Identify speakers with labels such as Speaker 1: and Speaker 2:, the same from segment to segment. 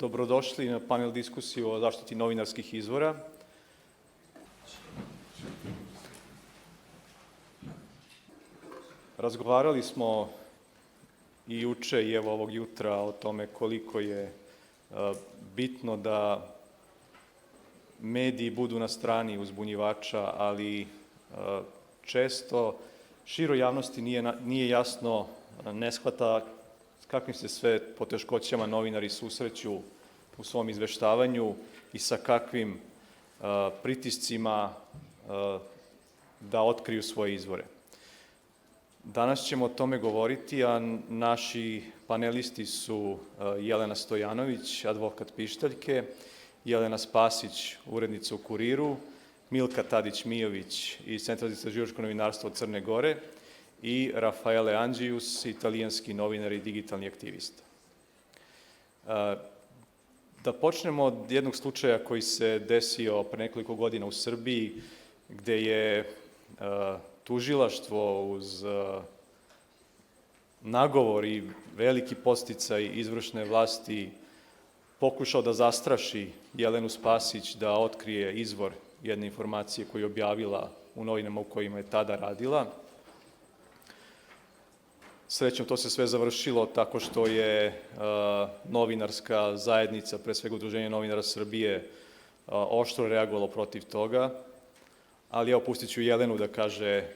Speaker 1: Dobrodošli na panel diskusiju o zaštiti novinarskih izvora. Razgovarali smo i juče i evo ovog jutra o tome koliko je bitno da mediji budu na strani uzbunjivača, ali često široj javnosti nije jasno, ne shvata s kakvim se sve poteškoćama novinari susreću u svom izveštavanju i sa kakvim pritiscima da otkriju svoje izvore. Danas ćemo o tome govoriti, a naši panelisti su Jelena Stojanović, advokat pištaljke, Jelena Spasić, urednica u Kuriru, Milka Tadić-Mijović iz Centra za istraživačko novinarstvo Crne Gore i Rafaele Anđijus, italijanski novinar i digitalni aktivista. Da počnemo od jednog slučaja koji se desio pre nekoliko godina u Srbiji, gde je tužilaštvo uz nagovor i veliki podsticaj izvršne vlasti pokušao da zastraši Jelenu Spasić da otkrije izvor jedne informacije koju je objavila u novinama u kojima je tada radila. Srećom, to se sve završilo tako što je novinarska zajednica, pre svega Udruženje novinara Srbije, oštro reagovalo protiv toga, ali evo pustit ću Jelenu da kaže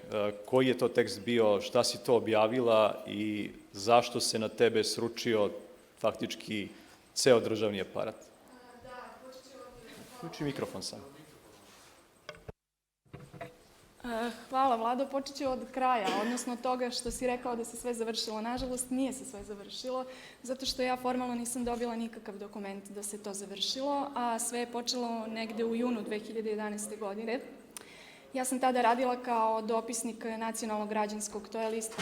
Speaker 1: koji je to tekst bio, šta si to objavila i zašto se na tebe sručio faktički ceo državni aparat. Uključi mikrofon sam.
Speaker 2: Hvala, Vlado. Počet ću od kraja, odnosno od toga što si rekao da se sve završilo. Nažalost, nije se sve završilo, zato što ja formalno nisam dobila nikakav dokument da se to završilo, a sve je počelo negde u junu 2011. godine. Ja sam tada radila kao dopisnik Nacionalnog građanskog, to je list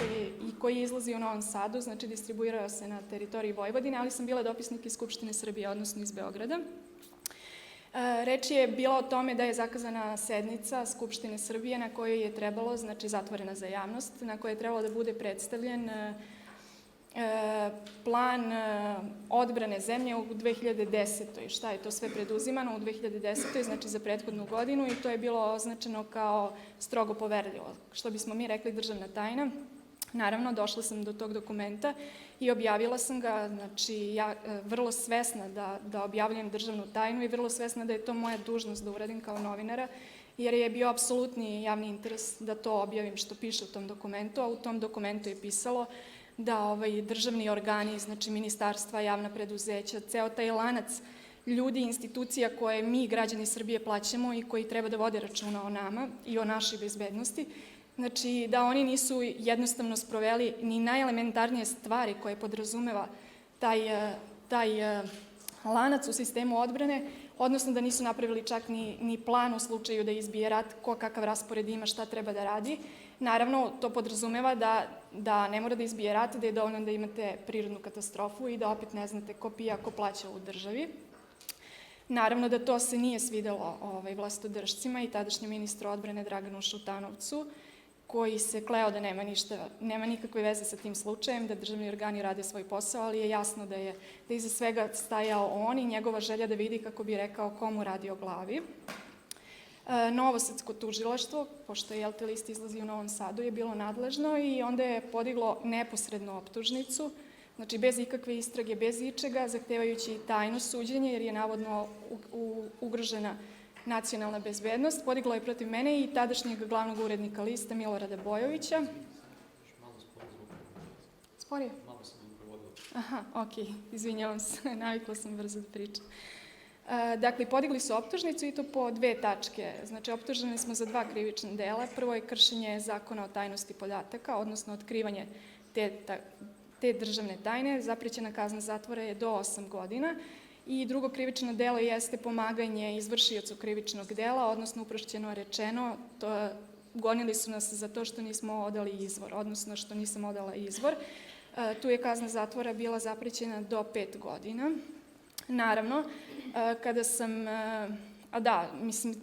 Speaker 2: koji izlazi u Novom Sadu, znači distribuirao se na teritoriji Vojvodine, ali sam bila dopisnik iz Skupštine Srbije, odnosno iz Beograda. Reč je bila o tome da je zakazana sednica Skupštine Srbije na kojoj je trebalo, znači zatvorena za javnost, na kojoj je trebalo da bude predstavljen plan odbrane zemlje u 2010. Šta je to sve preduzimano u 2010. znači za prethodnu godinu, i to je bilo označeno kao strogo poverljivo, što bismo mi rekli državna tajna. Naravno, došla sam do tog dokumenta i objavila sam ga, znači ja vrlo svesna da objavljam državnu tajnu i vrlo svesna da je to moja dužnost da uradim kao novinara, jer je bio apsolutni javni interes da to objavim što piše u tom dokumentu, a u tom dokumentu je pisalo da državni organi, znači ministarstva, javna preduzeća, ceo taj lanac ljudi i institucija koje mi, građani Srbije, plaćamo i koji treba da vode računa o nama i o našoj bezbednosti, znači da oni nisu jednostavno sproveli ni najelementarnije stvari koje podrazumeva taj lanac u sistemu odbrane, odnosno da nisu napravili čak ni plan u slučaju da izbije rat, ko kakav raspored ima, šta treba da radi. Naravno, to podrazumeva da ne mora da izbije rat, da je dovoljno da imate prirodnu katastrofu i da opet ne znate ko pije, a ko plaća u državi. Naravno da to se nije svidelo vlastodržcima i tadašnjem ministru odbrane Draganu Šutanovcu, koji se kleo da nema nikakve veze sa tim slučajem, da državni organi rade svoj posao, ali je jasno da je iza svega stajao on i njegova želja da vidi, kako bi rekao, komu radi o glavi. Novosadsko tužilaštvo, pošto je list izlazi u Novom Sadu, je bilo nadležno i onda je podiglo neposrednu optužnicu, znači bez ikakve istrage, bez ičega, zahtevajući tajno suđenje, jer je navodno ugrožena nacionalna bezbednost. Podiglo je protiv mene i tadašnjeg glavnog urednika lista Milorada Bojovića. Sporije? Malo sam prevodila. Aha, okej, izvinjavam se, navikla sam brzo da pričam. Dakle, podigli su optužnicu i to po dve tačke. Znači, optuženi smo za dva krivična dela. Prvo je kršenje zakona o tajnosti podataka, odnosno otkrivanje te državne tajne. Zaprećena kazna zatvora je do 8 godina. I drugo krivično delo jeste pomaganje izvršiocu krivičnog dela, odnosno uprošćeno rečeno, gonili su nas za to što nismo odali izvor, odnosno što nisam odala izvor. Tu je kazna zatvora bila zaprećena do 5 godina. Naravno, kada sam,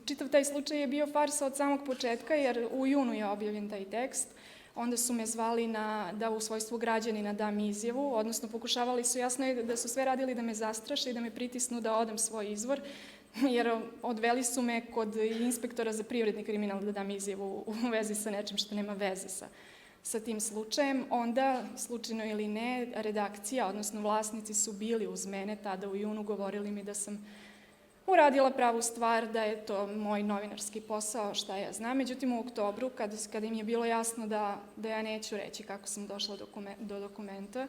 Speaker 2: čitav taj slučaj je bio farsa od samog početka, jer u junu je objavljen taj tekst. onda su me zvali da u svojstvu građanina dam izjavu, odnosno pokušavali su, jasno je da su sve radili da me zastraše i da me pritisnu da odam svoj izvor, jer odveli su me kod inspektora za privredni kriminal da dam izjavu u vezi sa nečim što nema veze sa tim slučajem. Onda, slučajno ili ne, redakcija, odnosno vlasnici su bili uz mene tada u junu, govorili mi da sam uradila pravu stvar, da je to moj novinarski posao, šta ja znam. Međutim, u oktobru, kada im je bilo jasno da ja neću reći kako sam došla do dokumenta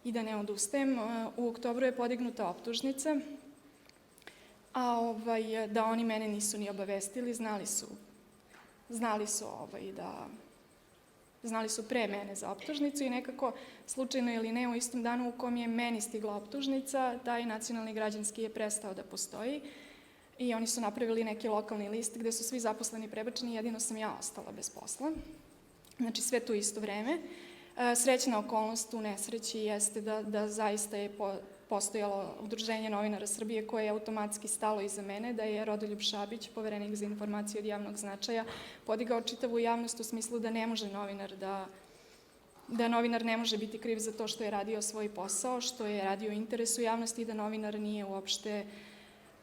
Speaker 2: i da ne odustajem, u oktobru je podignuta optužnica, a da oni mene nisu ni obavestili, znali su pre mene za optužnicu i nekako, slučajno ili ne, u istom danu u kom je meni stigla optužnica, taj nacionalni građanski je prestao da postoji i oni su napravili neki lokalni list gde su svi zaposleni prebačeni, jedino sam ja ostala bez posla. Znači sve to isto vreme. Srećna okolnost u nesreći jeste da zaista je postojalo Udruženje novinara Srbije koje je automatski stalo iza mene, da je Rodoljub Šabić, poverenik za informacije od javnog značaja, podigao čitavu javnost u smislu da ne može novinar ne može biti kriv za to što je radio svoj posao, što je radio u interesu javnosti i da novinar nije uopšte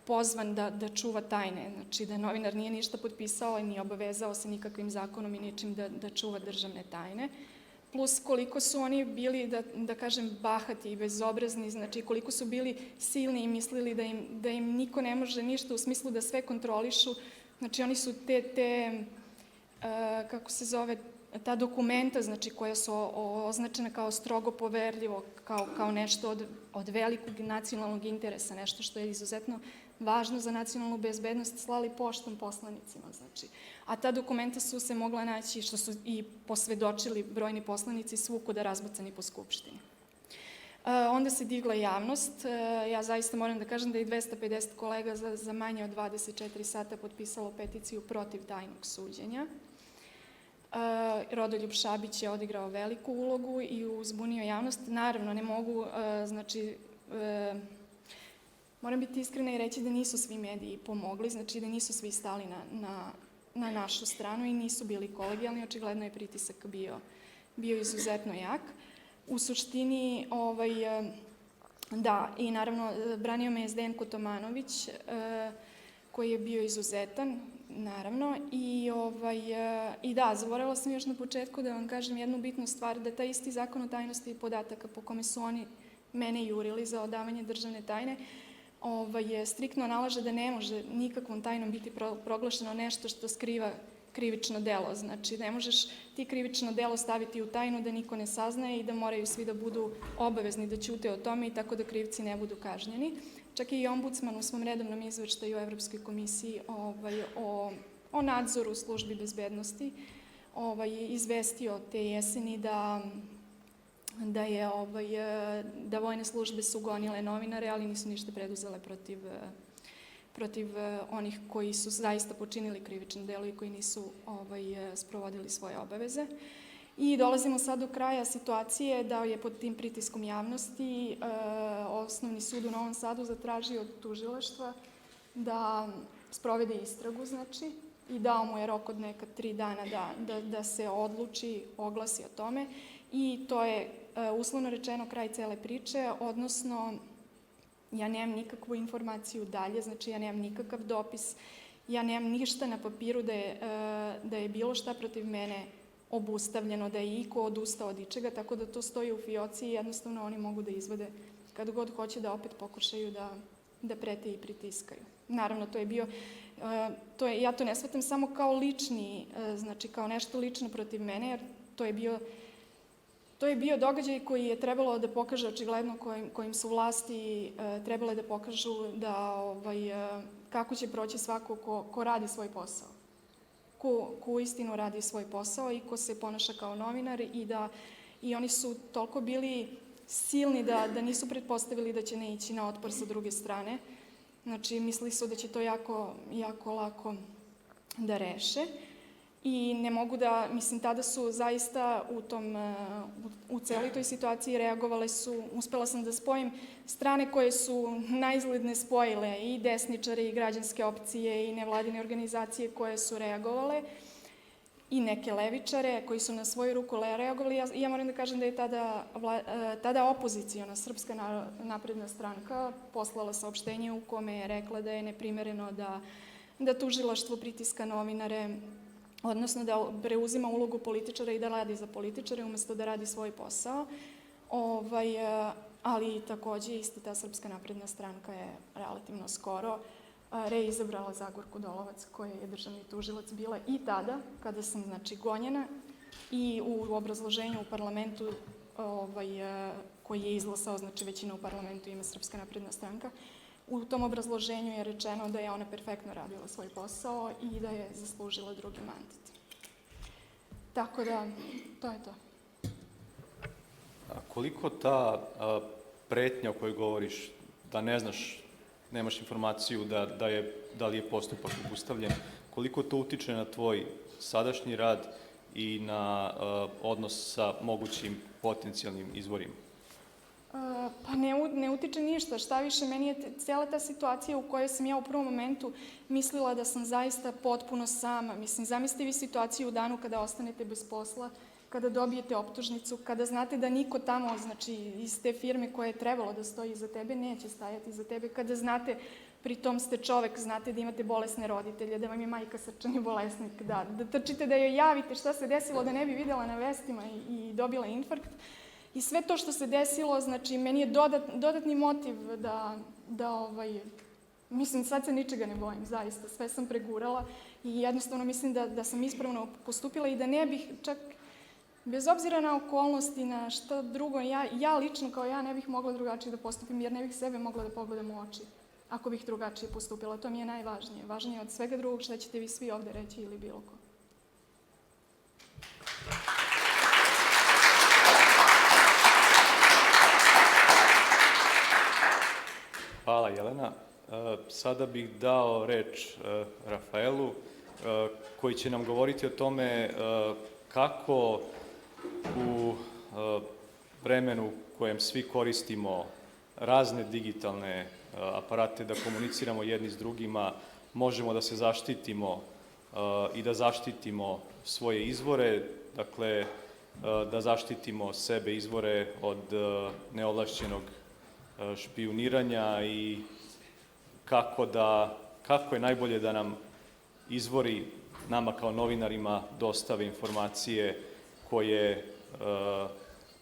Speaker 2: pozvan da čuva tajne. Znači da novinar nije ništa potpisao i nije obavezao se nikakvim zakonom i ničim da čuva državne tajne. Plus koliko su oni bili, da kažem, bahati i bezobrazni, znači koliko su bili silni i mislili da im niko ne može ništa u smislu da sve kontrolišu. Znači oni su kako se zove, ta dokumenta, znači koja su označena kao strogo poverljivo, kao nešto od velikog nacionalnog interesa, nešto što je izuzetno važno za nacionalnu bezbednost, slali poštom poslanicima, znači. A ta dokumenta su se mogla naći, što su i posvedočili brojni poslanici, svukuda razbacani po Skupštini. Onda se digla javnost. Ja zaista moram da kažem da je 250 kolega za manje od 24 sata potpisalo peticiju protiv tajnog suđenja. Rodoljub Šabić je odigrao veliku ulogu i uzbunio javnost. Naravno, ne mogu, znači, moram biti iskrena i reći da nisu svi mediji pomogli, znači da nisu svi stali na našu stranu i nisu bili kolegijalni, očigledno je pritisak bio izuzetno jak. U suštini, da, i naravno branio me je Zdenko Tomanović, koji je bio izuzetan, naravno, i da, zaboravila sam još na početku da vam kažem jednu bitnu stvar, da taj isti zakon o tajnosti podataka po kome su oni mene jurili za odavanje državne tajne, striktno nalaže da ne može nikakvom tajnom biti proglašeno nešto što skriva krivično delo. Znači, ne možeš ti krivično delo staviti u tajnu da niko ne saznaje i da moraju svi da budu obavezni da ćute o tome i tako da krivci ne budu kažnjeni. Čak i ombudsman u svom redovnom izveštaju u Evropskoj komisiji o nadzoru službi bezbednosti izvestio te jeseni da vojne službe su gonile novinare, ali nisu ništa preduzele protiv onih koji su zaista počinili krivično delo i koji nisu sprovodili svoje obaveze. I dolazimo sad do kraja situacije da je pod tim pritiskom javnosti Osnovni sud u Novom Sadu zatražio od tužilaštva da sprovede istragu, znači, i dao mu je rok od neka 3 dana da se odluči, oglasi o tome. I to je, uslovno rečeno, kraj cele priče, odnosno ja nemam nikakvu informaciju dalje, znači ja nemam nikakav dopis, ja nemam ništa na papiru da je bilo šta protiv mene obustavljeno, da je iko odustao od ičega, tako da to stoji u fioci i jednostavno oni mogu da izvode kad god hoće da opet pokušaju da prete i pritiskaju. Naravno, to je bio, ja to ne shvatam samo kao lični, znači kao nešto lično protiv mene, jer to je bio događaj koji je trebalo da pokaže očigledno kojim su vlasti trebale da pokažu kako će proći svako ko radi svoj posao. Ko uistinu radi svoj posao i ko se ponaša kao novinar i oni su toliko bili silni da nisu pretpostavili da će ne ići na otpor sa druge strane. Znači, mislili su da će to jako, jako lako da reše. I ne mogu da, mislim, tada su zaista u celoj toj situaciji reagovale su, uspela sam da spojim strane koje su naizgled spojile i desničare i građanske opcije i nevladine organizacije koje su reagovale i neke levičare koji su na svoju ruku reagovali. Ja moram da kažem da je tada opoziciona Srpska napredna stranka poslala saopštenje u kome je rekla da je neprimereno da tužilaštvo pritiska novinare, odnosno da preuzima ulogu političara i da radi za političare umesto da radi svoj posao. Ali takođe ista ta Srpska napredna stranka je relativno skoro reizabrala Zagorku Dolovac, koja je državni tužilac bila i tada, kada sam, gonjena, i u obrazloženju u parlamentu koji je izglasao, većina u parlamentu ima Srpska napredna stranka, u tom obrazloženju je rečeno da je ona perfektno radila svoj posao i da je zaslužila drugi mandat. Tako da, to je to.
Speaker 1: A koliko ta pretnja o kojoj govoriš, da ne znaš, nemaš informaciju da li je postupak obustavljen, koliko to utiče na tvoj sadašnji rad i na odnos sa mogućim potencijalnim izvorima?
Speaker 2: Pa ne utiče ništa, šta više, meni je cijela ta situacija u kojoj sam ja u prvom momentu mislila da sam zaista potpuno sama. Mislim, zamislite vi situaciju u danu kada ostanete bez posla, kada dobijete optužnicu, kada znate da niko tamo, iz te firme koja je trebalo da stoji iza tebe, neće stajati iza tebe, kada znate, pritom ste čovek, znate da imate bolesne roditelje, da vam je majka srčani bolesnik, da trčite da joj javite šta se desilo da ne bi videla na vestima i dobila infarkt. I sve to što se desilo, meni je dodatni motiv mislim, sad se ničega ne bojim, zaista, sve sam pregurala i jednostavno mislim da sam ispravno postupila i da ne bih čak, bez obzira na okolnosti, na šta drugo, ja lično kao ja ne bih mogla drugačije da postupim, jer ne bih sebe mogla da pogledam u oči ako bih drugačije postupila. To mi je najvažnije. Važnije od svega drugog šta ćete vi svi ovde reći ili bilo ko.
Speaker 1: Hvala, Jelena. Sada bih dao reč Rafaelu, koji će nam govoriti o tome kako u vremenu u kojem svi koristimo razne digitalne aparate da komuniciramo jedni s drugima, možemo da se zaštitimo i da zaštitimo svoje izvore, dakle, da zaštitimo sebe, izvore od neovlašćenog špijuniranja i kako je najbolje da nam izvori, nama kao novinarima, dostave informacije koje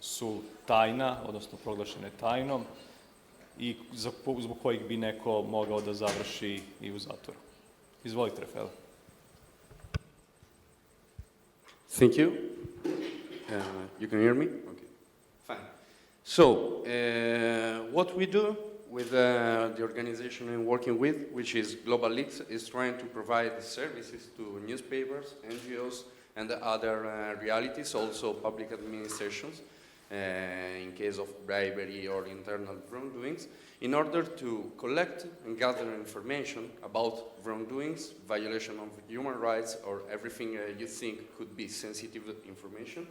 Speaker 1: su tajna, odnosno proglašene tajnom i zbog kojih bi neko mogao da završi i u zatvoru. Izvolite, Rafael.
Speaker 3: Thank you. You can hear me? Okay, fine. So, what we do with the organization I'm working with, which is Global Leaks, is trying to provide services to newspapers, NGOs, and other realities, also public administrations, in case of bribery or internal wrongdoings, in order to collect and gather information about wrongdoings, violation of human rights, or everything you think could be sensitive information,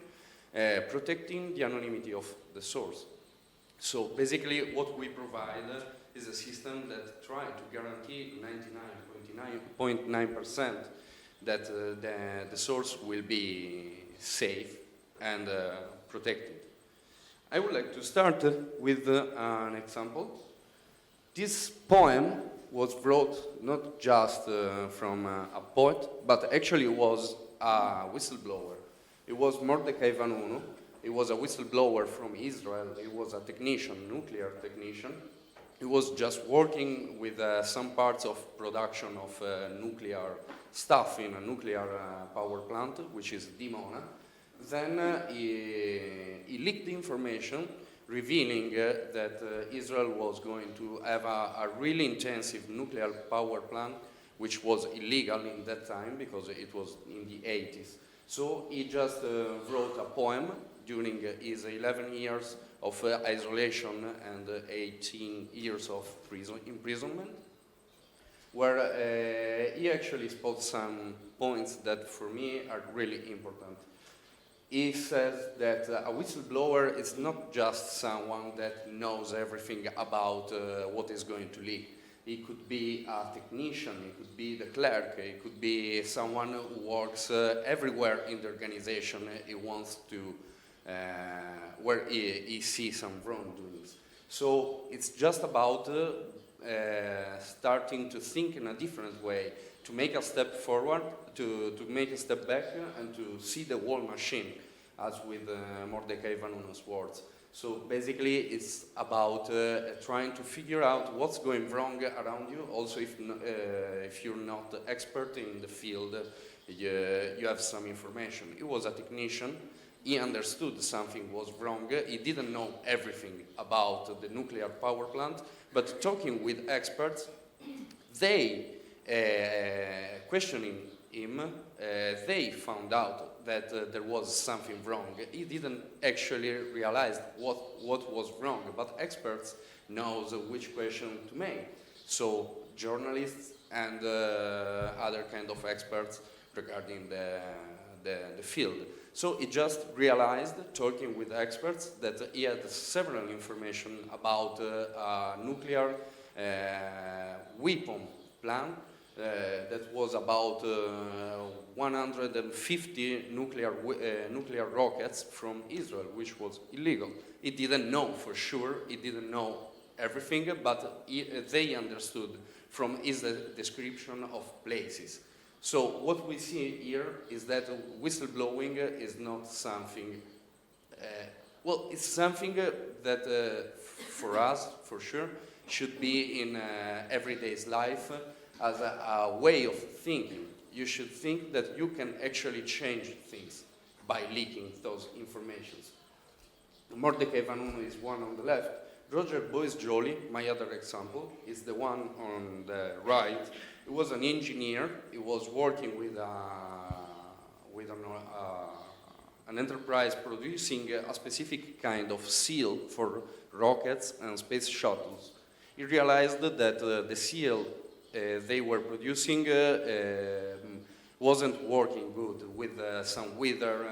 Speaker 3: protecting the anonymity of the source. So basically what we provide is a system that tries to guarantee 99.9% that the source will be safe and protected. I would like to start with an example. This poem was wrote not just from a poet, but actually was a whistleblower. It was Mordecai Vanunu. He was a whistleblower from Israel. He was a technician, nuclear technician. He was just working with some parts of production of nuclear stuff in a nuclear power plant, which is Dimona. Then he leaked the information revealing that Israel was going to have a really intensive nuclear power plant, which was illegal in that time because it was in the 80s. So he just wrote a poem during his 11 years of isolation and 18 years of imprisonment, where he actually spoke some points that for me are really important. He says that a whistleblower is not just someone that knows everything about what is going to leak. It could be a technician, it could be the clerk, it could be someone who works everywhere in the organization. He wants to, where he sees some wrongdoings. So it's just about starting to think in a different way, to make a step forward, to make a step back, and to see the whole machine, as with Mordecai Vannuno's words. So basically, it's about trying to figure out what's going wrong around you. Also, if you're not expert in the field, you have some information. He was a technician. He understood something was wrong. He didn't know everything about the nuclear power plant, but talking with experts, they, questioning him, they found out that there was something wrong. He didn't actually realize what was wrong, but experts knows which question to make. So journalists and other kind of experts regarding the field. So he just realized, talking with experts, that he had several information about a nuclear weapon plant that was about 150 nuclear rockets from Israel, which was illegal. He didn't know for sure, he didn't know everything, but they understood from his description of places. So what we see here is that whistleblowing is not something, well, it's something that for us, for sure, should be in everyday's life as a way of thinking. You should think that you can actually change things by leaking those informations. Mordecai Vannuno is one on the left. Roger Boyce-Joly, my other example, is the one on the right. He was an engineer. He was working with an enterprise producing a specific kind of seal for rockets and space shuttles. He realized that the seal they were producing wasn't working good with some weather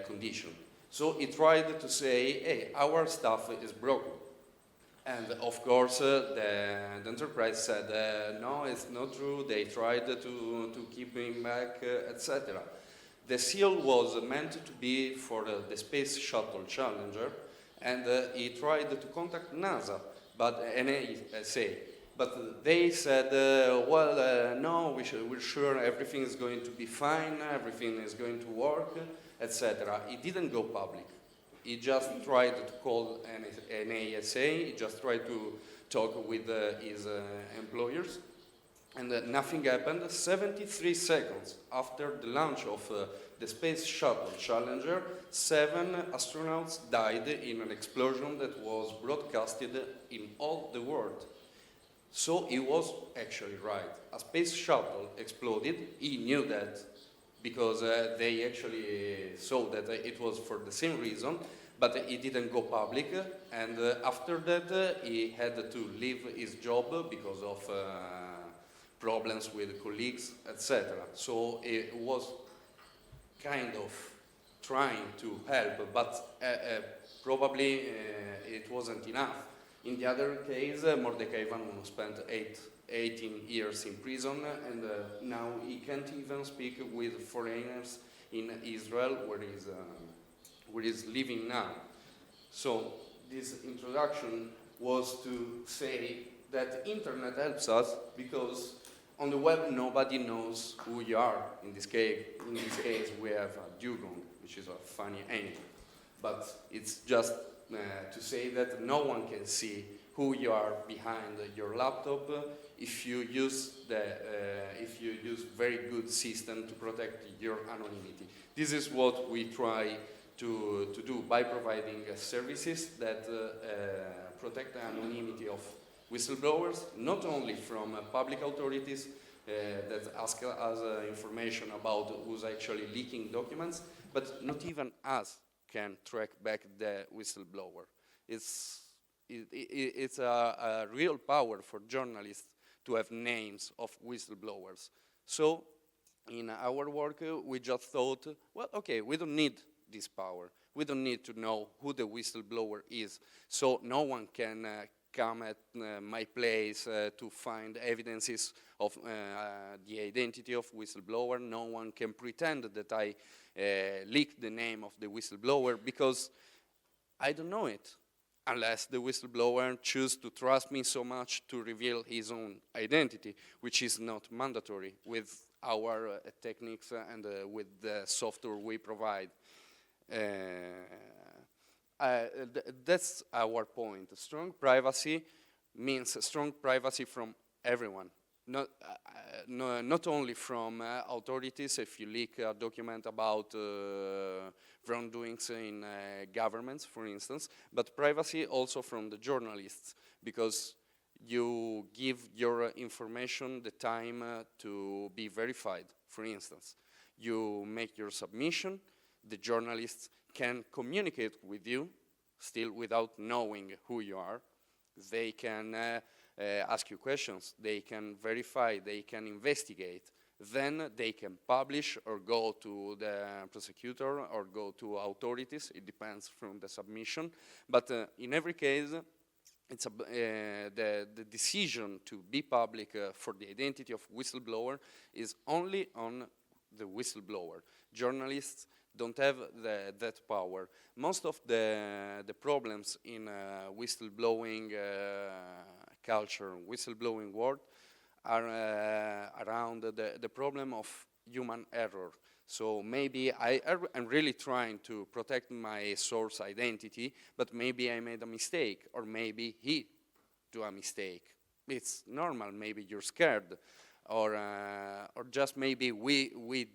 Speaker 3: condition. So he tried to say, hey, our stuff is broken. And of course, the enterprise said, no, it's not true. They tried to keep him back, etc. The seal was meant to be for the Space Shuttle Challenger, and he tried to contact NASA, but NASA. But they said, no, we're sure everything is going to be fine, everything is going to work, etc. It didn't go public. He just tried to call an ASA, he just tried to talk with his employers, and nothing happened. 73 seconds after the launch of the Space Shuttle Challenger, 7 astronauts died in an explosion that was broadcasted in all the world. So he was actually right. A space shuttle exploded. He knew that because they actually saw that it was for the same reason, but it didn't go public. And after that, he had to leave his job because of problems with colleagues, etc. So it was kind of trying to help, but probably it wasn't enough. In the other case, Mordecai Vannuno spent 18 years in prison, and now he can't even speak with foreigners in Israel, where he's living now. So this introduction was to say that internet helps us because on the web nobody knows who you are. In this case we have a dugong, which is a funny animal, but it's just to say that no one can see who you are behind your laptop if you use very good system to protect your anonymity. This is what we try to do by providing services that protect the anonymity of whistleblowers, not only from public authorities that ask us information about who's actually leaking documents, but not even us can track back the whistleblower. It's a real power for journalists to have names of whistleblowers. So in our work, we just thought, well, okay, we don't need this power. We don't need to know who the whistleblower is, so no one can come at my place to find evidences of the identity of whistleblower. No one can pretend that I leaked the name of the whistleblower because I don't know it, unless the whistleblower chooses to trust me so much to reveal his own identity, which is not mandatory with our techniques and with the software we provide. That's our point. Strong privacy means strong privacy from everyone, not only from authorities. If you leak a document about wrongdoings in governments, for instance, but privacy also from the journalists, because you give your information the time to be verified. For instance, you make your submission, the journalists can communicate with you still without knowing who you are. They can ask you questions, they can verify, they can investigate. Then they can publish or go to the prosecutor or go to authorities. It depends from the submission. But in every case, it's the decision to be public for the identity of whistleblower is only on the whistleblower. Journalists don't have that power. Most of the problems in whistleblowing culture, whistleblowing world, are around the problem of human error. So maybe I'm really trying to protect my source identity, but maybe I made a mistake, or maybe he do a mistake. It's normal. Maybe you're scared, or just maybe we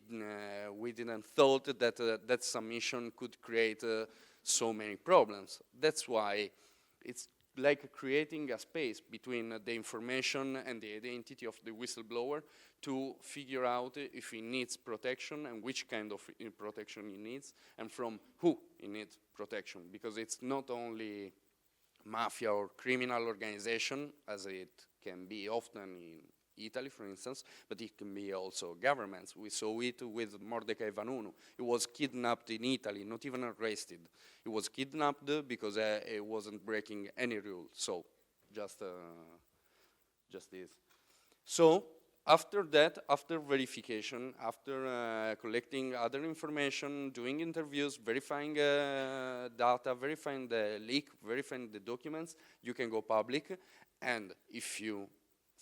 Speaker 3: didn't thought that that submission could create so many problems. That's why it's like creating a space between the information and the identity of the whistleblower to figure out if he needs protection and which kind of protection he needs and from who he needs protection. Because it's not only mafia or criminal organization, as it can be often in Italy, for instance, but it can be also governments. We saw it with Mordecai Vanunu. He was kidnapped in Italy, not even arrested. He was kidnapped because he wasn't breaking any rule. So, just this. So, after that, after verification, after collecting other information, doing interviews, verifying data, verifying the leak, verifying the documents, you can go public. And if you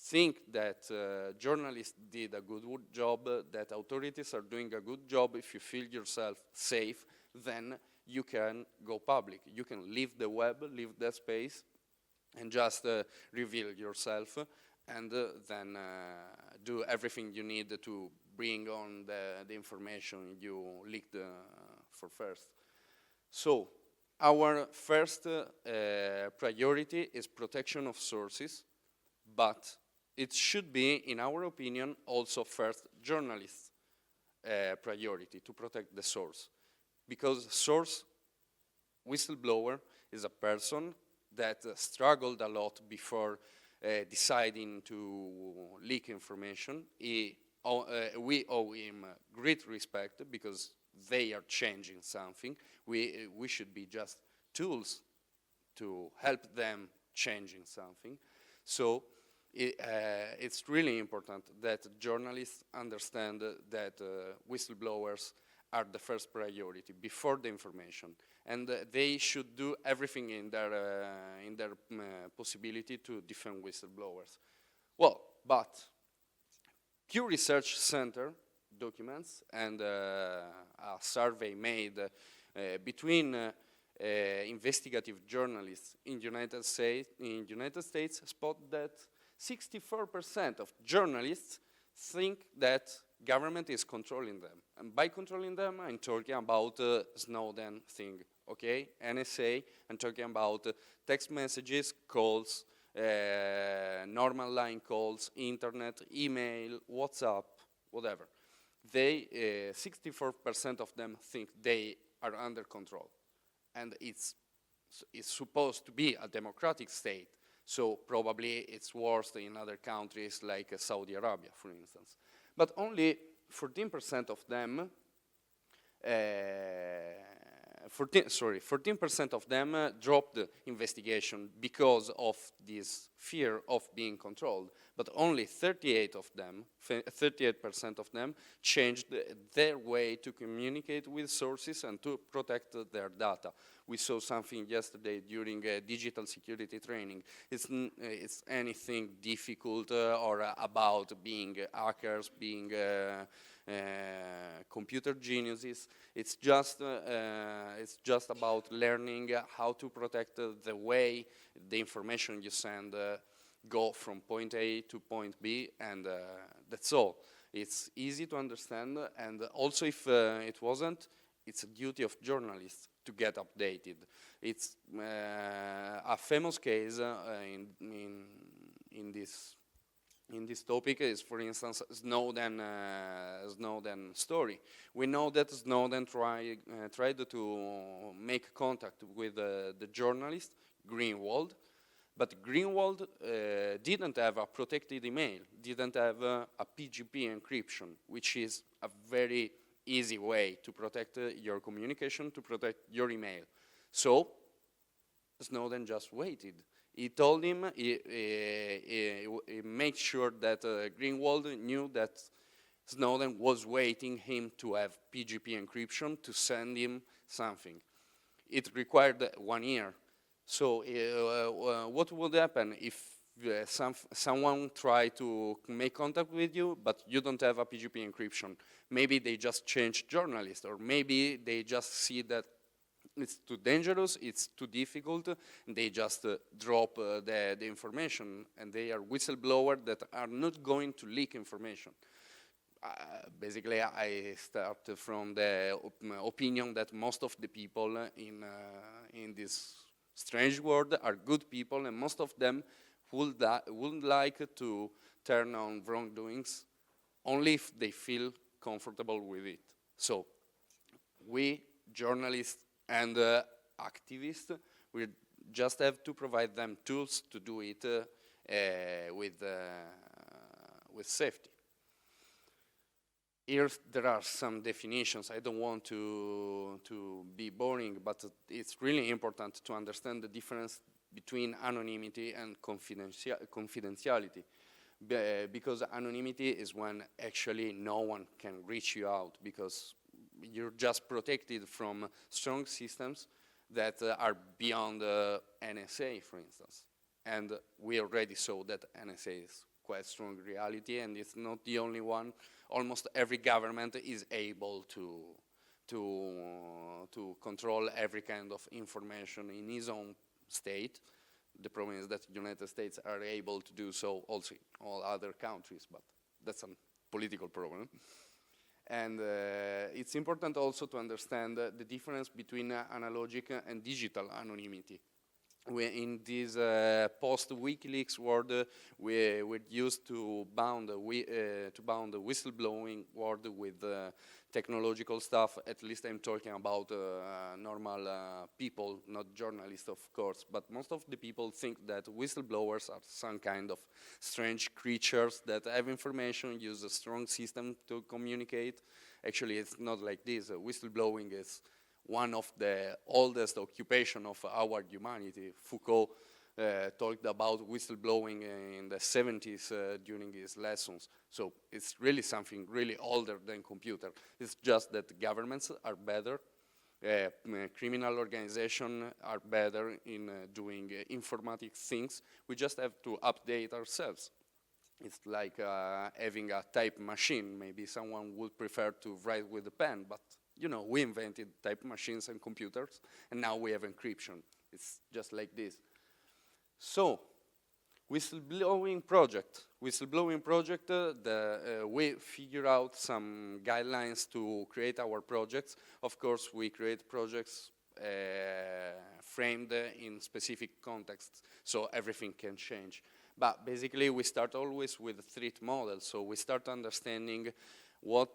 Speaker 3: think that journalists did a good job, that authorities are doing a good job, if you feel yourself safe, then you can go public. You can leave the web, leave that space, and just reveal yourself, and then do everything you need to bring on the information you leaked for first. So, our first priority is protection of sources, but it should be, in our opinion, also first journalists' priority to protect the source. Because source whistleblower is a person that struggled a lot before deciding to leak information. We owe him great respect because they are changing something. We should be just tools to help them changing something. So it's really important that journalists understand that whistleblowers are the first priority before the information, and they should do everything in their possibility to defend whistleblowers. Well, but Pew Research Center documents and a survey made between investigative journalists in United States spot that 64% of journalists think that government is controlling them. And by controlling them, I'm talking about Snowden thing, okay? NSA, I'm talking about text messages, calls, normal line calls, internet, email, WhatsApp, whatever. 64% of them think they are under control. And it's supposed to be a democratic state. So probably it's worse in other countries like Saudi Arabia, for instance. But only 14% of them 14% of them dropped the investigation because of this fear of being controlled, but only 38% of them changed their way to communicate with sources and to protect their data. We saw something yesterday during digital security training. It's anything difficult or about being hackers, being computer geniuses. It's just about learning how to protect the way the information you send go from point A to point B, and that's all. It's easy to understand, and also if it wasn't, it's a duty of journalists to get updated. It's a famous case in this topic is, for instance, Snowden story. We know that Snowden tried to make contact with the journalist Greenwald, but Greenwald didn't have a protected email, didn't have a PGP encryption, which is a very easy way to protect your communication, to protect your email. So Snowden just waited. He told him, he made sure that Greenwald knew that Snowden was waiting him to have PGP encryption to send him something. It required 1 year. So what would happen if someone try to make contact with you, but you don't have a PGP encryption? Maybe they just change journalist, or maybe they just see that it's too dangerous, it's too difficult, and they just drop the information, and they are whistleblowers that are not going to leak information. Basically, I start from the opinion that most of the people in this strange world are good people, and most of them would like to turn on wrongdoings only if they feel comfortable with it. So we, journalists and activists, we just have to provide them tools to do it with safety. Here there are some definitions. I don't want to be boring, but it's really important to understand the difference between anonymity and confidentiality. Because anonymity is when actually no one can reach you out, because you're just protected from strong systems that are beyond NSA, for instance. And we already saw that NSA is quite strong reality, and it's not the only one. Almost every government is able to control every kind of information in his own state. The problem is that the United States are able to do so also in all other countries, but that's a political problem. And it's important also to understand the difference between analogic and digital anonymity. In this post-WikiLeaks world, we're used to bound the whistleblowing world with technological stuff. At least I'm talking about normal people, not journalists, of course. But most of the people think that whistleblowers are some kind of strange creatures that have information, use a strong system to communicate. Actually, it's not like this. Whistleblowing is one of the oldest occupations of our humanity. Foucault talked about whistleblowing in the 70s during his lessons. So it's really something really older than computer. It's just that governments are better, criminal organizations are better in doing informatic things. We just have to update ourselves. It's like having a type machine. Maybe someone would prefer to write with a pen, but you know, we invented type machines and computers, and now we have encryption. It's just like this. So, whistleblowing project. We figure out some guidelines to create our projects. Of course, we create projects framed in specific contexts, so everything can change. But basically, we start always with a threat model. So we start understanding what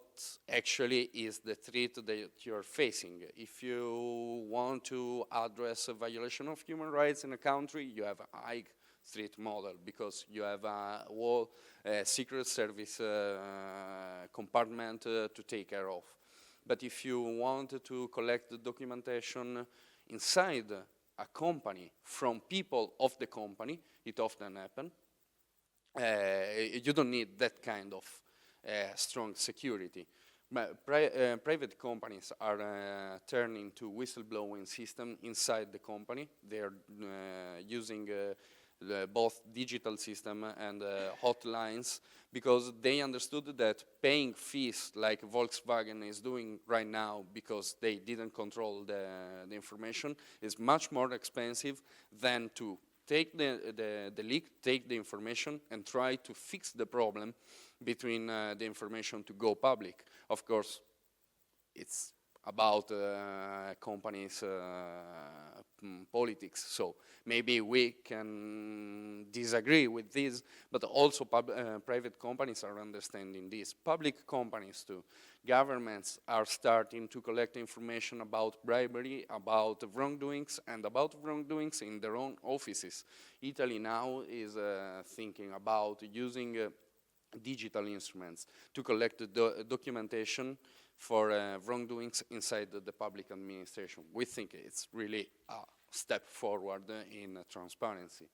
Speaker 3: actually is the threat that you're facing. If you want to address a violation of human rights in a country, you have a high threat model because you have a whole secret service compartment to take care of. But if you want to collect the documentation inside a company from people of the company, it often happens. You don't need that kind of strong security. Private companies are turning to whistleblowing system inside the company. They are using both digital system and hotlines because they understood that paying fees like Volkswagen is doing right now because they didn't control the information is much more expensive than to take the leak, take the information, and try to fix the problem between the information to go public. Of course, it's about companies' politics, so maybe we can disagree with this, but also private companies are understanding this. Public companies too. Governments are starting to collect information about bribery, about wrongdoings, and about wrongdoings in their own offices. Italy now is thinking about using digital instruments to collect the documentation for wrongdoings inside the public administration. We think it's really a step forward in transparency.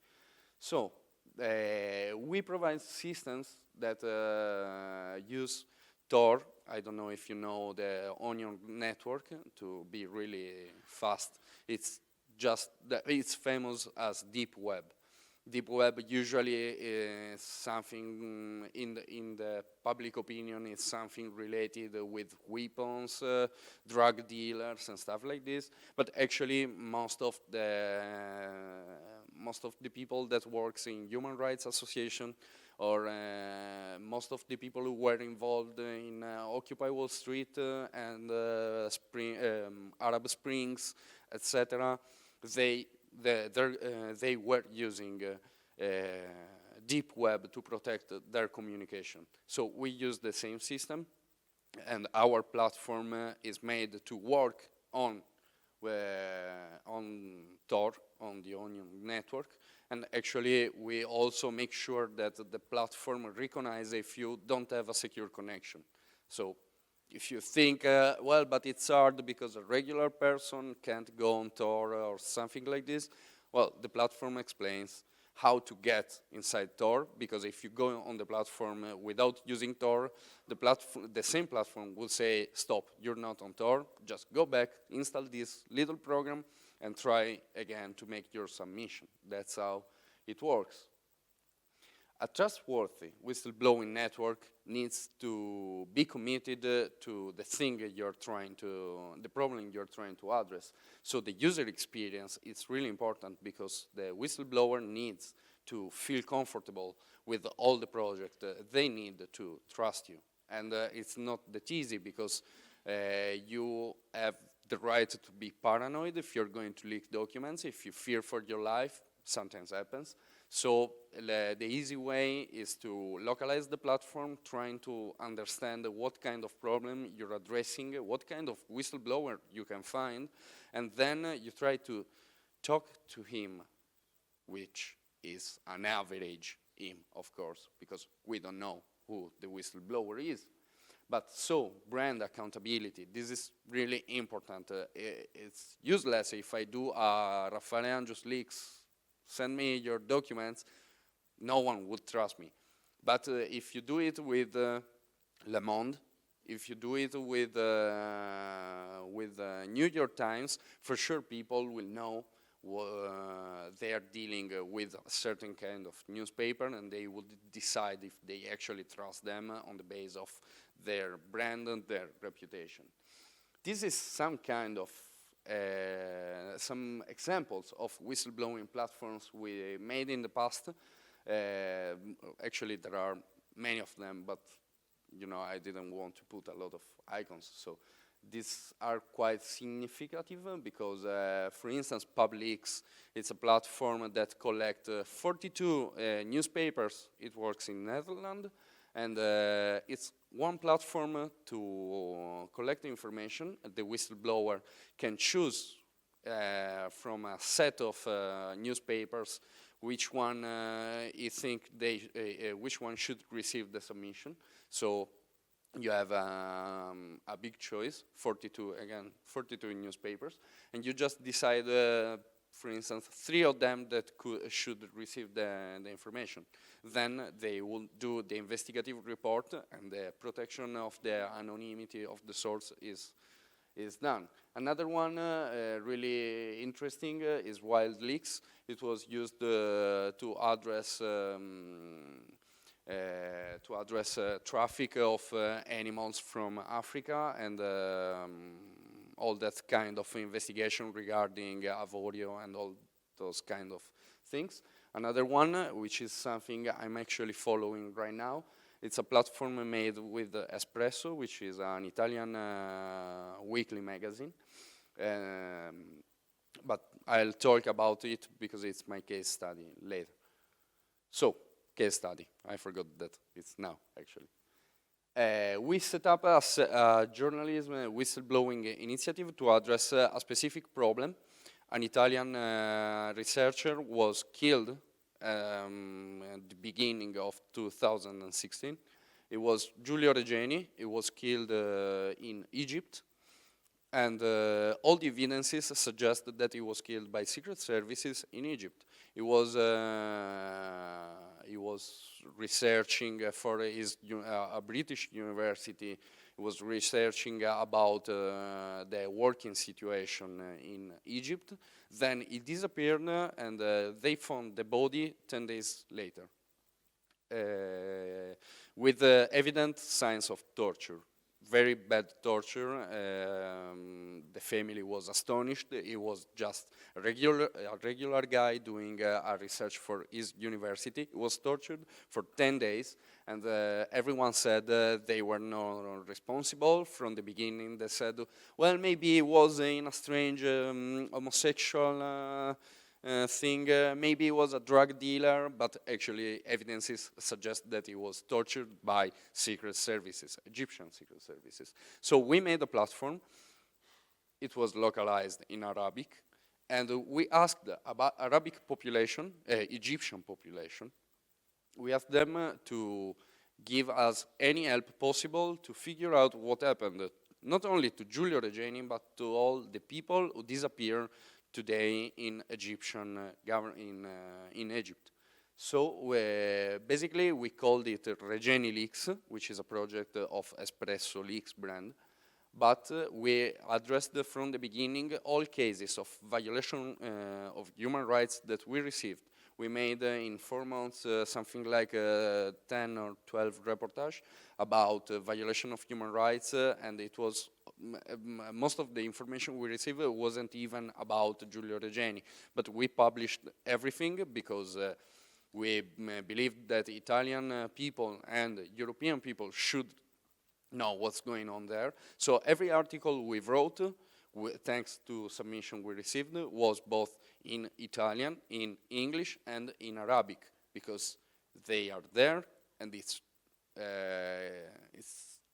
Speaker 3: So we provide systems that use Tor. I don't know if you know the Onion network to be really fast. It's famous as deep web. Deep web usually is something in the public opinion is something related with weapons, drug dealers, and stuff like this. But actually, most of the people that works in human rights association or most of the people who were involved in Occupy Wall Street and Arab Springs, etc., they were using deep web to protect their communication. So we use the same system, and our platform is made to work on Tor, on the Onion network, and actually we also make sure that the platform recognizes if you don't have a secure connection. So if you think, well, but it's hard because a regular person can't go on Tor or something like this, well, the platform explains how to get inside Tor, because if you go on the platform without using Tor, the same platform will say, stop, you're not on Tor, just go back, install this little program, and try again to make your submission. That's how it works. A trustworthy whistleblowing network needs to be committed to the problem you're trying to address. So the user experience is really important because the whistleblower needs to feel comfortable with all the project. They need to trust you. And it's not that easy because you have the right to be paranoid if you're going to leak documents, if you fear for your life, sometimes happens. So the easy way is to localize the platform, trying to understand what kind of problem you're addressing, what kind of whistleblower you can find, and then you try to talk to him, which is an average him, of course, because we don't know who the whistleblower is. But so, brand accountability, this is really important. It's useless if I do a Raffaele Angius leaks, send me your documents, no one would trust me. But if you do it with Le Monde, if you do it with New York Times, for sure people will know they are dealing with a certain kind of newspaper, and they will decide if they actually trust them on the basis of their brand and their reputation. This is some kind of some examples of whistleblowing platforms we made in the past. Actually, there are many of them, but I didn't want to put a lot of icons. So these are quite significant because, for instance, Publix, it's a platform that collects 42 newspapers. It works in Netherlands, and it's one platform to collect information. The whistleblower can choose from a set of newspapers which one he think which one should receive the submission. So you have a big choice, 42 newspapers, and you just decide, for instance, 3 of them that should receive the information. Then they will do the investigative report, and the protection of the anonymity of the source is done. Another one really interesting is WildLeaks. It was used to address traffic of animals from Africa and all that kind of investigation regarding avorio and all those kind of things. Another one, which is something I'm actually following right now, it's a platform made with Espresso, which is an Italian weekly magazine. But I'll talk about it because it's my case study later. So, case study. I forgot that it's now, actually. We set up a journalism whistleblowing initiative to address a specific problem. An Italian researcher was killed at the beginning of 2016. It was Giulio Regeni. He was killed in Egypt. And all the evidences suggest that he was killed by secret services in Egypt. He was researching for a British university. He was researching about the working situation in Egypt. Then he disappeared, and they found the body 10 days later, with evident signs of torture. Very bad torture. The family was astonished. He was just a regular guy doing a research for his university. He was tortured for 10 days, and everyone said they were not responsible. From the beginning, they said, well, maybe he was in a strange homosexual thing, maybe he was a drug dealer, but actually evidences suggest that he was tortured by secret services, Egyptian secret services. So we made a platform. It was localized in Arabic, and we asked about Arabic population, Egyptian population. We asked them to give us any help possible to figure out what happened, not only to Giulio Regeni, but to all the people who disappeared today in in Egypt. So basically we called it Regeni Leaks, which is a project of Espresso Leaks brand, but we addressed from the beginning all cases of violation of human rights that we received. We made in 4 months something like 10 or 12 reportages about violation of human rights, and it was most of the information we received wasn't even about Giulio Regeni, but we published everything because we believed that Italian people and European people should know what's going on there. So every article we wrote, thanks to submission we received, was both in Italian, in English, and in Arabic, because they are there, and it's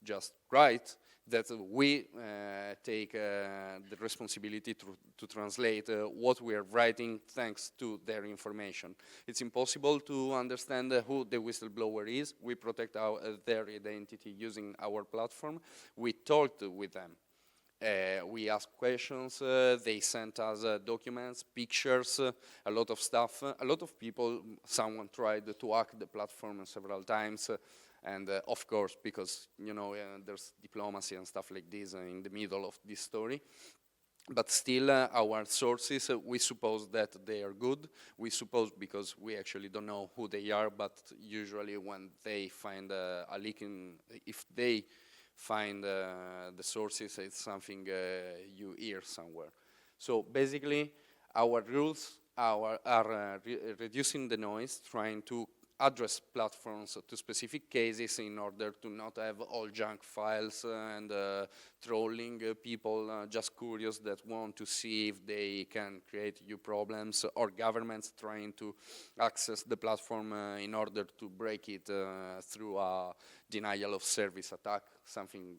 Speaker 3: just right that we take the responsibility to translate what we are writing thanks to their information. It's impossible to understand who the whistleblower is. We protect their identity using our platform. We talked with them. We asked questions, they sent us documents, pictures, a lot of stuff. A lot of people, someone tried to hack the platform several times, and of course, because there's diplomacy and stuff like this in the middle of this story. But still, our sources, we suppose that they are good. We suppose because we actually don't know who they are, but usually when they find a leak, if they find the sources, it's something you hear somewhere. So basically, our rules are reducing the noise, trying to address platforms to specific cases in order to not have all junk files and trolling people just curious that want to see if they can create new problems, or governments trying to access the platform in order to break it through a denial of service attack, something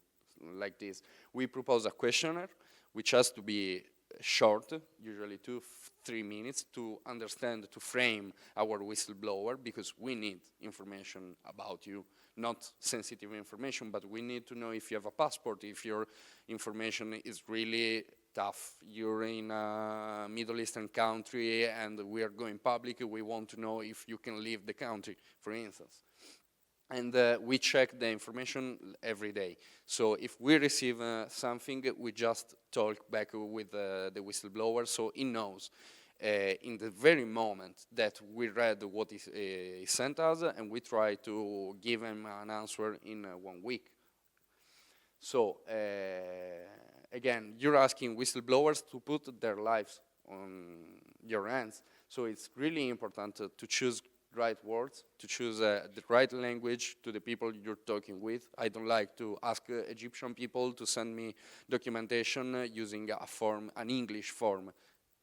Speaker 3: like this. We propose a questionnaire which has to be short, usually 2-3 minutes, to understand, to frame our whistleblower, because we need information about you not sensitive information, but we need to know if you have a passport, if your information is really tough. You're in a Middle Eastern country and we are going public, we want to know if you can leave the country, for instance. And we check the information every day. So if we receive something, we just talk back with the whistleblower so he knows in the very moment that we read what he sent us, and we try to give him an answer in 1 week. So again, you're asking whistleblowers to put their lives on your hands. So it's really important to choose right words, to choose the right language to the people you're talking with. I don't like to ask Egyptian people to send me documentation using a form, an English form.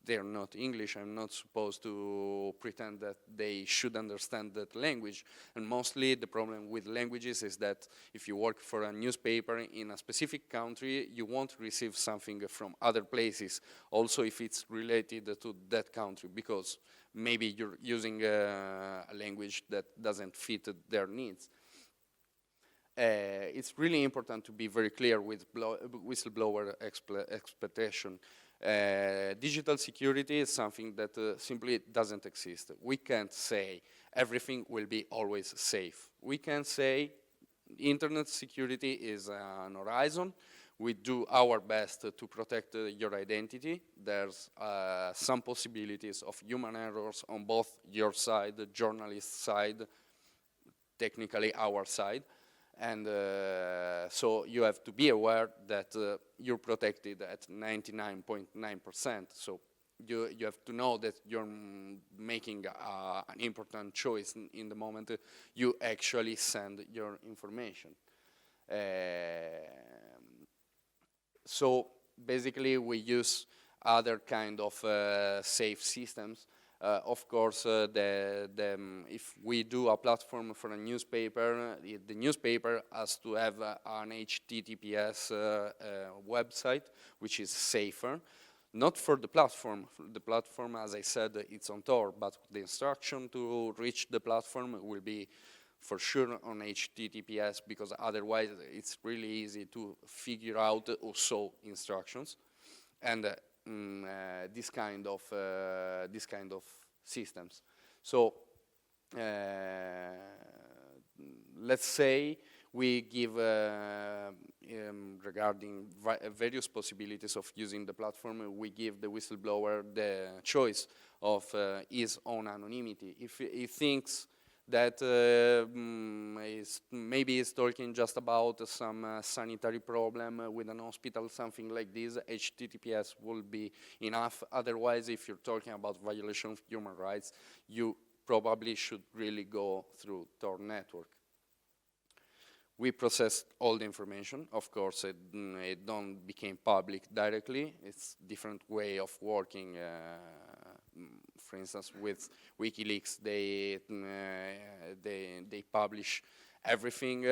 Speaker 3: They're not English. I'm not supposed to pretend that they should understand that language. And mostly the problem with languages is that if you work for a newspaper in a specific country, you won't receive something from other places, also if it's related to that country, because maybe you're using a language that doesn't fit their needs. It's really important to be very clear with whistleblower expectation. Digital security is something that simply doesn't exist. We can't say everything will be always safe. We can say internet security is an horizon. We do our best to protect your identity. There's some possibilities of human errors on both your side, the journalist side, technically our side. And so you have to be aware that you're protected at 99.9%. So you have to know that you're making an important choice in the moment you actually send your information. So basically we use other kind of safe systems. Of course, if we do a platform for a newspaper, the newspaper has to have an HTTPS website, which is safer. Not for the platform. The platform, as I said, it's on Tor, but the instruction to reach the platform will be for sure on HTTPS, because otherwise it's really easy to figure out also instructions. And this kind of systems. So let's say we give regarding various possibilities of using the platform, we give the whistleblower the choice of his own anonymity. If he thinks that maybe is talking just about some sanitary problem with an hospital, something like this, HTTPS will be enough. Otherwise, if you're talking about violation of human rights, you probably should really go through Tor network. We process all the information. Of course, it don't become public directly. It's different way of working. For instance, with WikiLeaks, they publish everything,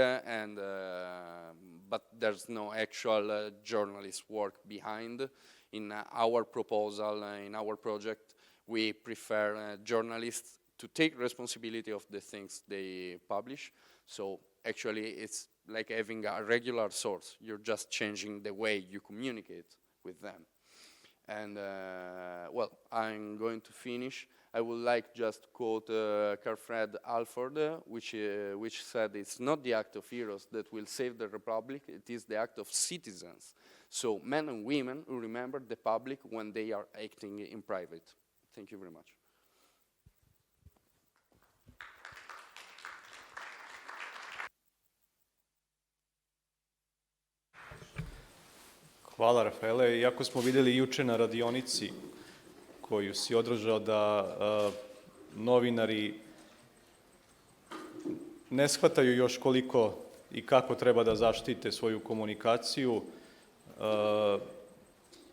Speaker 3: but there's no actual journalist work behind. In our proposal, in our project, we prefer journalists to take responsibility of the things they publish. So actually, it's like having a regular source. You're just changing the way you communicate with them. And well, I'm going to finish. I would like just to quote Carl Fred Alford, which said, "It's not the act of heroes that will save the republic, it is the act of citizens." So men and women who remember the public when they are acting in private. Thank you very much.
Speaker 1: Hvala, Rafaele. Iako smo vidjeli juče na radionici koju si održao da novinari ne shvataju još koliko i kako treba da zaštite svoju komunikaciju,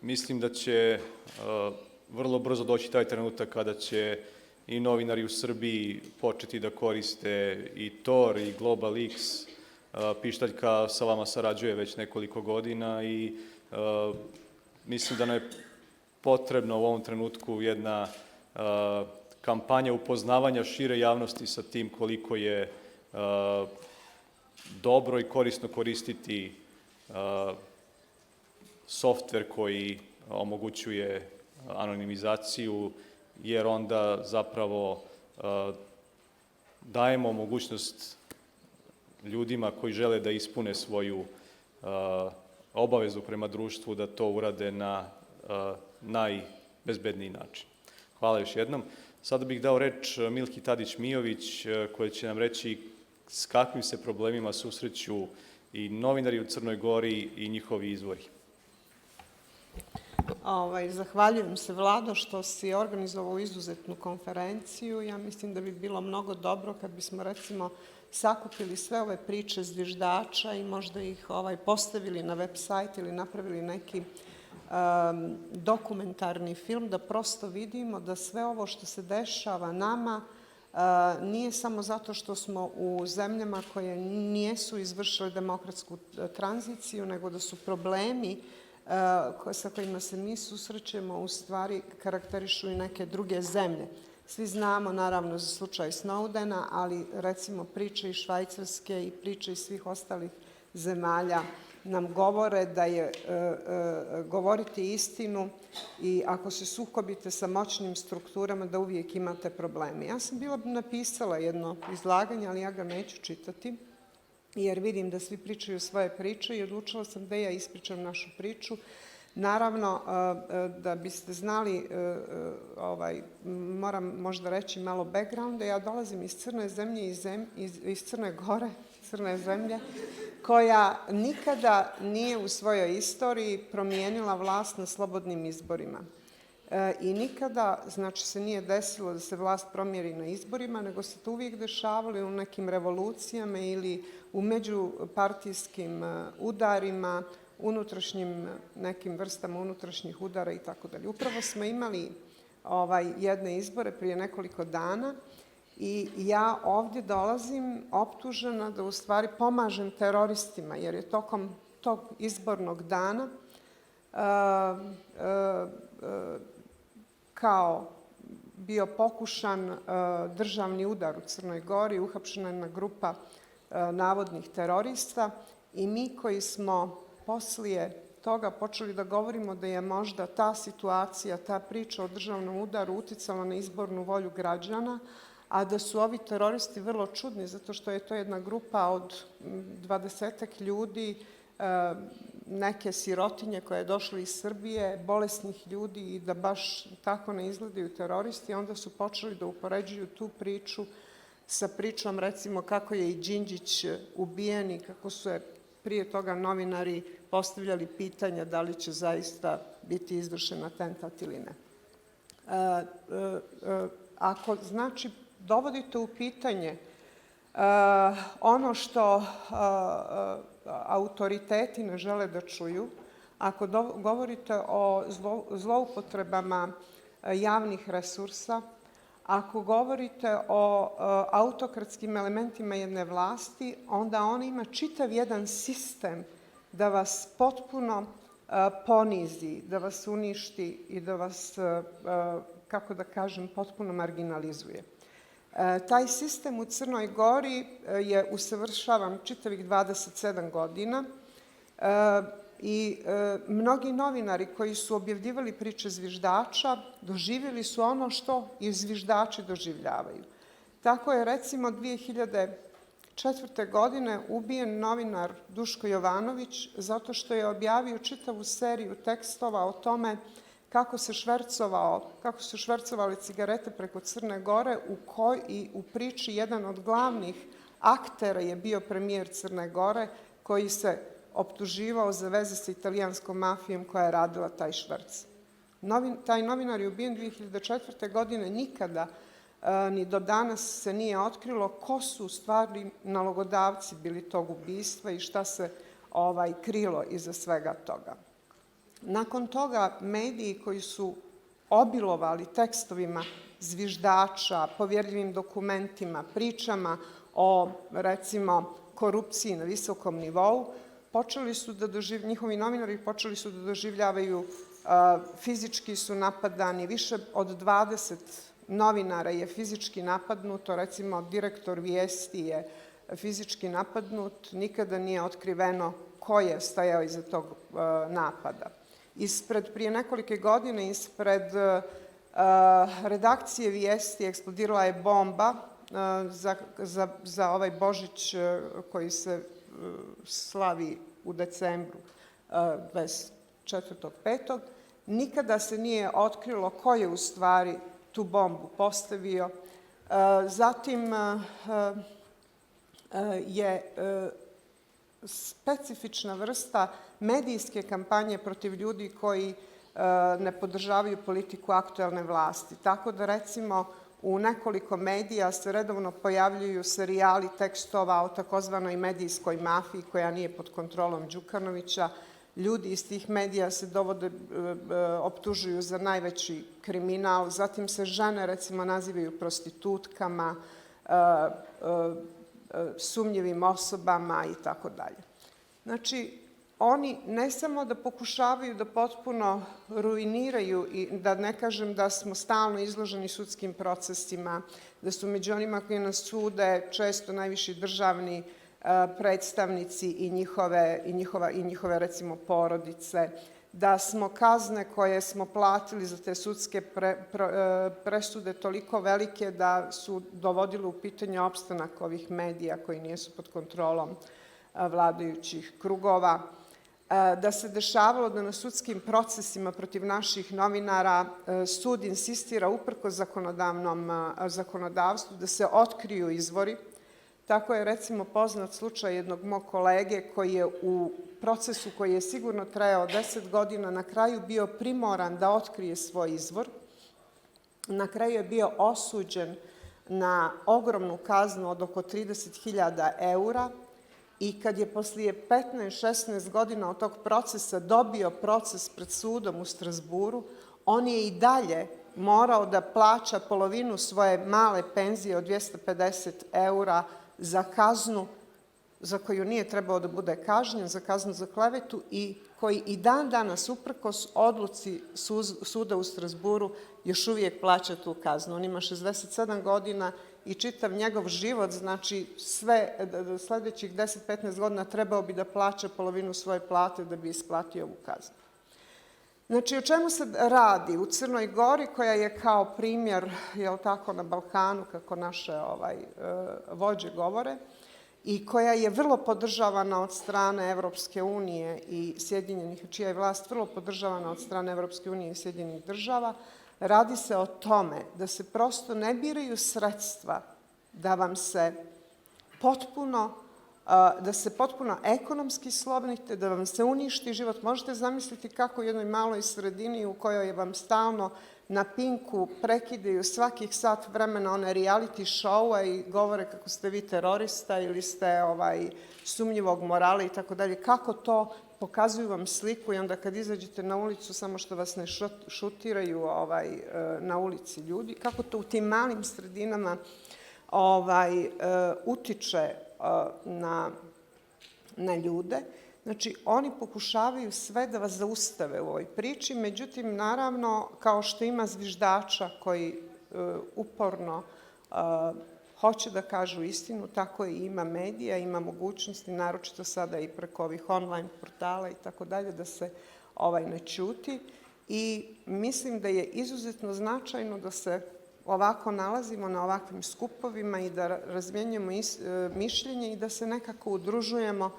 Speaker 1: mislim da će vrlo brzo doći taj trenutak kada će i novinari u Srbiji početi da koriste i Tor i Global X. Pištaljka sa vama sarađuje već nekoliko godina i mislim da nam je potrebna u ovom trenutku jedna kampanja upoznavanja šire javnosti sa tim koliko je dobro i korisno koristiti softver koji omogućuje anonimizaciju, jer onda zapravo dajemo mogućnost ljudima koji žele da ispune svoju obavezu prema društvu da to urade na najbezbedniji način. Hvala još jednom. Sada bih dao reč Milki Tadić-Mijović, koja će nam reći s kakvim se problemima susreću i novinari u Crnoj Gori i njihovi izvori.
Speaker 4: Zahvaljujem se, Vlado, što si organizovao izuzetnu konferenciju. Ja mislim da bi bilo mnogo dobro kad bismo, recimo, sakupili sve ove priče zviždača i možda ih postavili na web sajt ili napravili neki dokumentarni film, da prosto vidimo da sve ovo što se dešava nama nije samo zato što smo u zemljama koje nisu izvršile demokratsku tranziciju, nego da su problemi sa kojima se mi susrećemo u stvari karakterišu i neke druge zemlje. Svi znamo, naravno, za slučaj Snowdena, ali recimo priče iz Švajcarske i priče iz svih ostalih zemalja nam govore da je govoriti istinu i ako se sukobite sa moćnim strukturama da uvijek imate probleme. Ja sam bila napisala jedno izlaganje, ali ja ga neću čitati, jer vidim da svi pričaju svoje priče i odlučila sam da ja ispričam našu priču. Naravno, da biste znali, moram možda reći malo backgrounda. Ja dolazim iz Crne zemlje, iz Crne Gore, Crne zemlje, koja nikada nije u svojoj istoriji promijenila vlast na slobodnim izborima. I nikada, znači, se nije desilo da se vlast promijeni na izborima, nego se to uvijek dešavalo u nekim revolucijama ili u međupartijskim udarima, unutrašnjim nekim vrstama unutrašnjih udara i tako dalje. Upravo smo imali jedne izbore prije nekoliko dana i ja ovdje dolazim optužena da u stvari pomažem teroristima, jer je tokom tog izbornog dana kao bio pokušan državni udar u Crnoj Gori, uhapšena jedna grupa navodnih terorista i mi koji smo poslije toga počeli da govorimo da je možda ta situacija, ta priča o državnom udaru uticala na izbornu volju građana, a da su ovi teroristi vrlo čudni, zato što je to jedna grupa od 20-ak ljudi, neke sirotinje koje je došle iz Srbije, bolesnih ljudi i da baš tako ne izgledaju teroristi. Onda su počeli da upoređuju tu priču sa pričom, recimo, kako je i Đinđić ubijen i kako su prije toga novinari postavljali pitanja da li će zaista biti izvršen atentat ili ne. Ako, znači, dovodite u pitanje ono što autoriteti ne žele da čuju, ako govorite o zloupotrebama javnih resursa, ako govorite o autokratskim elementima jedne vlasti, onda ona ima čitav jedan sistem da vas potpuno ponizi, da vas uništi i da vas, kako da kažem, potpuno marginalizuje. Taj sistem u Crnoj Gori je usavršavan čitavih 27 godina i mnogi novinari koji su objavljivali priče zviždača doživjeli su ono što i zviždači doživljavaju. Tako je, recimo, 2004. godine ubijen novinar Duško Jovanović zato što je objavio čitavu seriju tekstova o tome kako su švercovale cigarete preko Crne Gore, i u priči jedan od glavnih aktera je bio premijer Crne Gore, koji se optuživao za veze sa italijanskom mafijom koja je radila taj šverc. Taj novinar je ubijen 2004. godine, nikada ni do danas se nije otkrilo ko su u stvari nalogodavci bili tog ubistva i šta se krilo iza svega toga. Nakon toga mediji koji su obilovali tekstovima zviždača, povjerljivim dokumentima, pričama o, recimo, korupciji na visokom nivou, njihovi novinari počeli su da doživljavaju, fizički su napadani, više od 20 novinara je fizički napadnuto, recimo direktor Vijesti je fizički napadnut, nikada nije otkriveno ko je stajao iza tog napada. Prije nekolike godine ispred redakcije Vijesti eksplodirala je bomba za ovaj Božić koji se slavi u decembru 24.5. Nikada se nije otkrilo ko je u stvari tu bombu postavio. Zatim je specifična vrsta medijske kampanje protiv ljudi koji ne podržavaju politiku aktuelne vlasti. Tako da, recimo, u nekoliko medija se redovno pojavljuju serijali tekstova o takozvanoj medijskoj mafiji koja nije pod kontrolom Đukanovića. Ljudi iz tih medija se optužuju za najveći kriminal, zatim se žene, recimo, nazivaju prostitutkama, sumnjivim osobama i tako dalje. Znači, oni ne samo da pokušavaju da potpuno ruiniraju i da ne kažem da smo stalno izloženi sudskim procesima, da su među onima koji nas sude često najviši državni predstavnici i njihove recimo porodice, da smo kazne koje smo platili za te sudske presude toliko velike da su dovodile u pitanje opstanak ovih medija koji nisu pod kontrolom vladajućih krugova, da se dešavalo da na sudskim procesima protiv naših novinara sud insistira uprkos zakonodavstvu da se otkriju izvori. Tako je, recimo, poznat slučaj jednog mog kolege koji je u procesu koji je sigurno trajao 10 godina na kraju bio primoran da otkrije svoj izvor. Na kraju je bio osuđen na ogromnu kaznu od oko 30.000 eura i kad je poslije 15-16 godina od tog procesa dobio proces pred sudom u Strazburu, on je i dalje morao da plaća polovinu svoje male penzije od 250 eura za kaznu za koju nije trebao da bude kažnjen, za kaznu za klevetu i koji i dan danas, uprkos odluci suda u Strazburu, još uvijek plaća tu kaznu. On ima 67 godina i čitav njegov život, znači sve sledećih 10-15 godina trebao bi da plaća polovinu svoje plate da bi isplatio ovu kaznu. Znači, o čemu se radi? U Crnoj Gori, koja je kao primjer, jel tako, na Balkanu, kako naše vođe govore, i koja je vrlo podržavana od strane Evropske unije i Sjedinjenih, čija je vlast vrlo podržavana od strane Evropske unije i Sjedinjenih država, radi se o tome da se prosto ne biraju sredstva da vam se potpuno ekonomski slomite, da vam se uništi život. Možete zamisliti kako u jednoj maloj sredini u kojoj vam stalno na Pinku prekidaju svakih sat vremena one reality show-a i govore kako ste vi terorista ili ste sumnjivog morala i tako dalje. Kako to pokazuju vam sliku i onda kad izađete na ulicu, samo što vas ne šutiraju na ulici ljudi, kako to u tim malim sredinama utiče na ljude. Znači, oni pokušavaju sve da vas zaustave u ovoj priči, međutim, naravno, kao što ima zviždača koji uporno hoće da kažu istinu, tako i ima medija, ima mogućnosti, naročito sada i preko ovih online portala i tako dalje, da se ne ćuti. I mislim da je izuzetno značajno da se ovako nalazimo na ovakvim skupovima i da razmjenjujemo mišljenje i da se nekako udružujemo,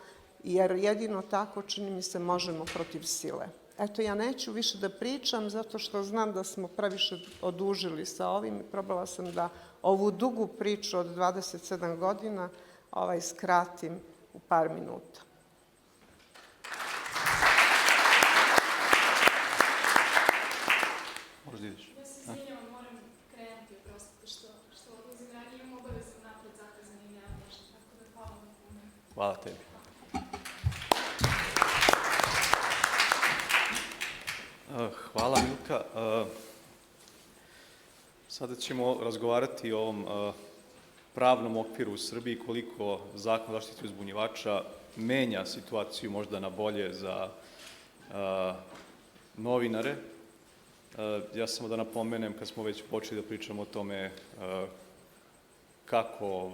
Speaker 4: jer jedino tako, čini mi se, možemo protiv sile. Eto, ja neću više da pričam, zato što znam da smo previše odužili sa ovim i probala sam da ovu dugu priču od 27 godina skratim u par minuta.
Speaker 1: Možda ideš.
Speaker 2: Ja se izvinjavam, moram krenuti, oprostite, što odlazim ranije, imam obavezno napred zakazani i nemam nešto, tako da hvala vam puno.
Speaker 1: Hvala tebi. Hvala, Milka. Sada ćemo razgovarati o ovom pravnom okviru u Srbiji, koliko Zakon o zaštiti uzbunjivača menja situaciju možda na bolje za novinare. Ja samo da napomenem, kad smo već počeli da pričamo o tome kako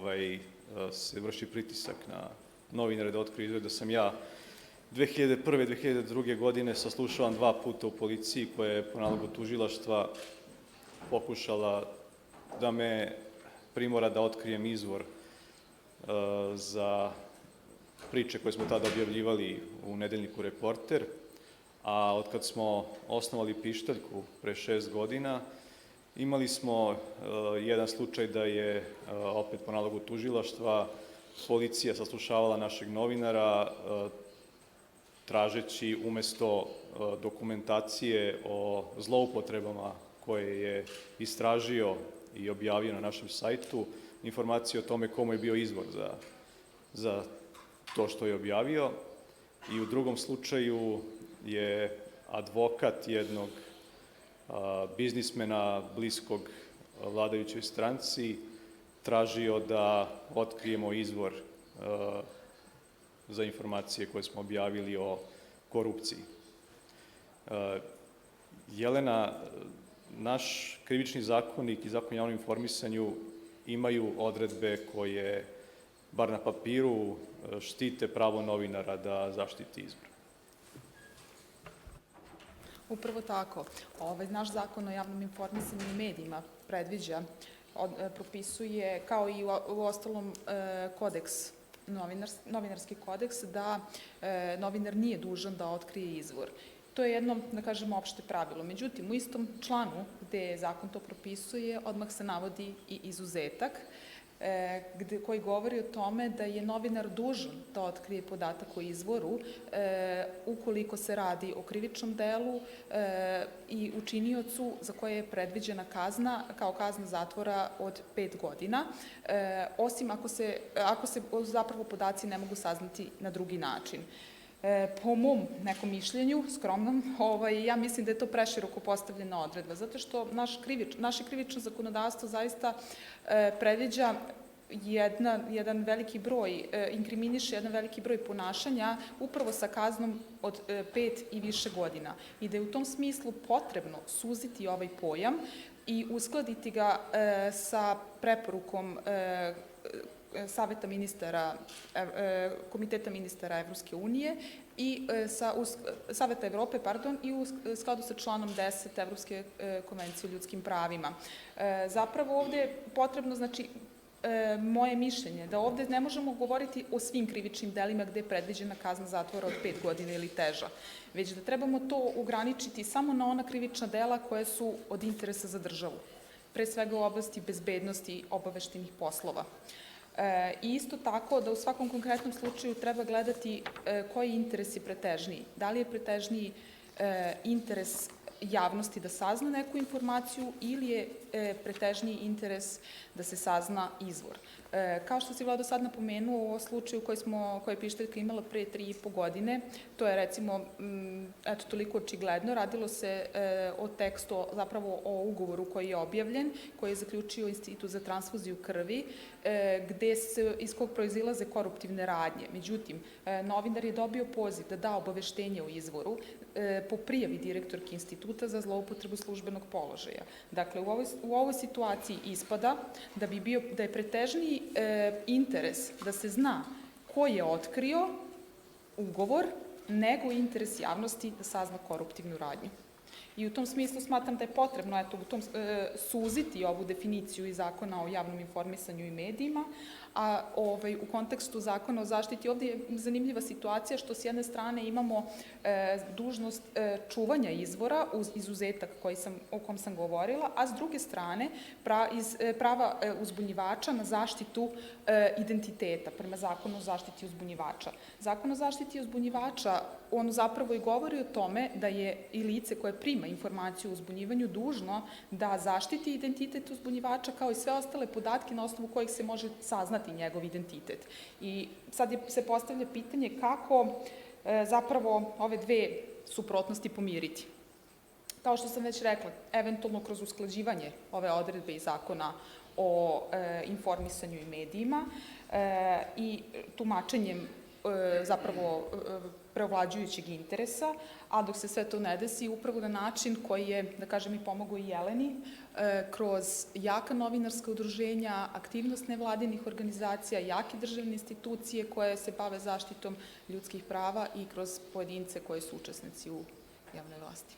Speaker 1: se vrši pritisak na novinare da otkriju izvor, da sam ja 2001. 2002. godine saslušavan 2 puta u policiji koja je po nalogu tužilaštva pokušala da me primora da otkrijem izvor za priče koje smo tada objavljivali u nedeljniku Reporter, a od kad smo osnovali Pištaljku pre 6 godina, imali smo jedan slučaj da je, opet po nalogu tužilaštva, policija saslušavala našeg novinara tražeći umesto dokumentacije o zloupotrebama koje je istražio i objavio na našem sajtu, informacije o tome komu je bio izvor za to što je objavio. I u drugom slučaju je advokat jednog biznismena bliskog vladajućoj stranci tražio da otkrijemo izvor za informacije koje smo objavili o korupciji. Jelena, naš krivični zakonik i zakon o javnom informisanju imaju odredbe koje, bar na papiru, štite pravo novinara da zaštiti izvor.
Speaker 5: Upravo tako. Naš zakon o javnom informisanju i medijima predviđa, propisuje, kao i u ostalom kodeks, novinarski kodeks, da novinar nije dužan da otkrije izvor. To je jedno, da kažemo, opšte pravilo. Međutim, u istom članu gde zakon to propisuje, odmah se navodi i izuzetak, koji govori o tome da je novinar dužan da otkrije podatak o izvoru ukoliko se radi o krivičnom delu i učiniocu za koje je predviđena kazna kao kazna zatvora od 5 godina, osim ako se zapravo podaci ne mogu saznati na drugi način. Po mom nekom mišljenju, skromnom, ja mislim da je to preširoko postavljena odredba, zato što naše krivično zakonodavstvo zaista predviđa jedan veliki broj, inkriminiše jedan veliki broj ponašanja upravo sa kaznom od 5 i više godina. I da je u tom smislu potrebno suziti ovaj pojam i uskladiti ga sa preporukom Saveta ministara, Komiteta ministara Evropske unije i Saveta Evrope, i u skladu sa članom 10 Evropske konvencije o ljudskim pravima. Zapravo ovde je potrebno, znači, moje mišljenje, da ovde ne možemo govoriti o svim krivičnim delima gde je predviđena kazna zatvora od 5 godina ili teža, već da trebamo to ograničiti samo na ona krivična dela koje su od interesa za državu, pre svega u oblasti bezbednosti obaveštajnih poslova. I isto tako da u svakom konkretnom slučaju treba gledati koji interes je pretežniji. Da li je pretežniji interes javnosti da sazna neku informaciju ili je pretežniji interes da se sazna izvor. Kao što si, Vlado, sad napomenuo o slučaju koji je Pištaljka imala pre 3,5 godine, to je recimo, eto, toliko očigledno, radilo se o tekstu, zapravo o ugovoru koji je objavljen, koji je zaključio Institut za transfuziju krvi, iz kog proizilaze koruptivne radnje. Međutim, novinar je dobio poziv da da obaveštenje o izvoru po prijavi direktorki instituta za zloupotrebu službenog položaja. Dakle, u ovoj situaciji ispada da je pretežniji interes da se zna ko je otkrio ugovor, nego interes javnosti da sazna koruptivnu radnju. I u tom smislu smatram da je potrebno suziti ovu definiciju iz Zakona o javnom informisanju i medijima, a u kontekstu Zakona o zaštiti ovde je zanimljiva situacija što s jedne strane imamo dužnost čuvanja izvora uz izuzetak o kom sam govorila, a s druge strane prava uzbunjivača na zaštitu identiteta prema Zakonu o zaštiti uzbunjivača. Zakon o zaštiti uzbunjivača, on zapravo i govori o tome da je i lice koje prima informaciju o uzbunjivanju dužno da zaštiti identitet uzbunjivača kao i sve ostale podatke na osnovu kojih se može saznati njegov identitet. I sad se postavlja pitanje kako zapravo ove dve suprotnosti pomiriti. Kao što sam već rekla, eventualno kroz usklađivanje ove odredbe iz Zakona o informisanju i medijima i tumačenjem zapravo preovlađujućeg interesa, a dok se sve to ne desi, upravo na način koji je, da kažem, i pomogao i Jeleni, kroz jaka novinarska udruženja, aktivnost nevladinih organizacija, jake državne institucije koje se bave zaštitom ljudskih prava i kroz pojedince koji su učesnici u javnoj vlasti.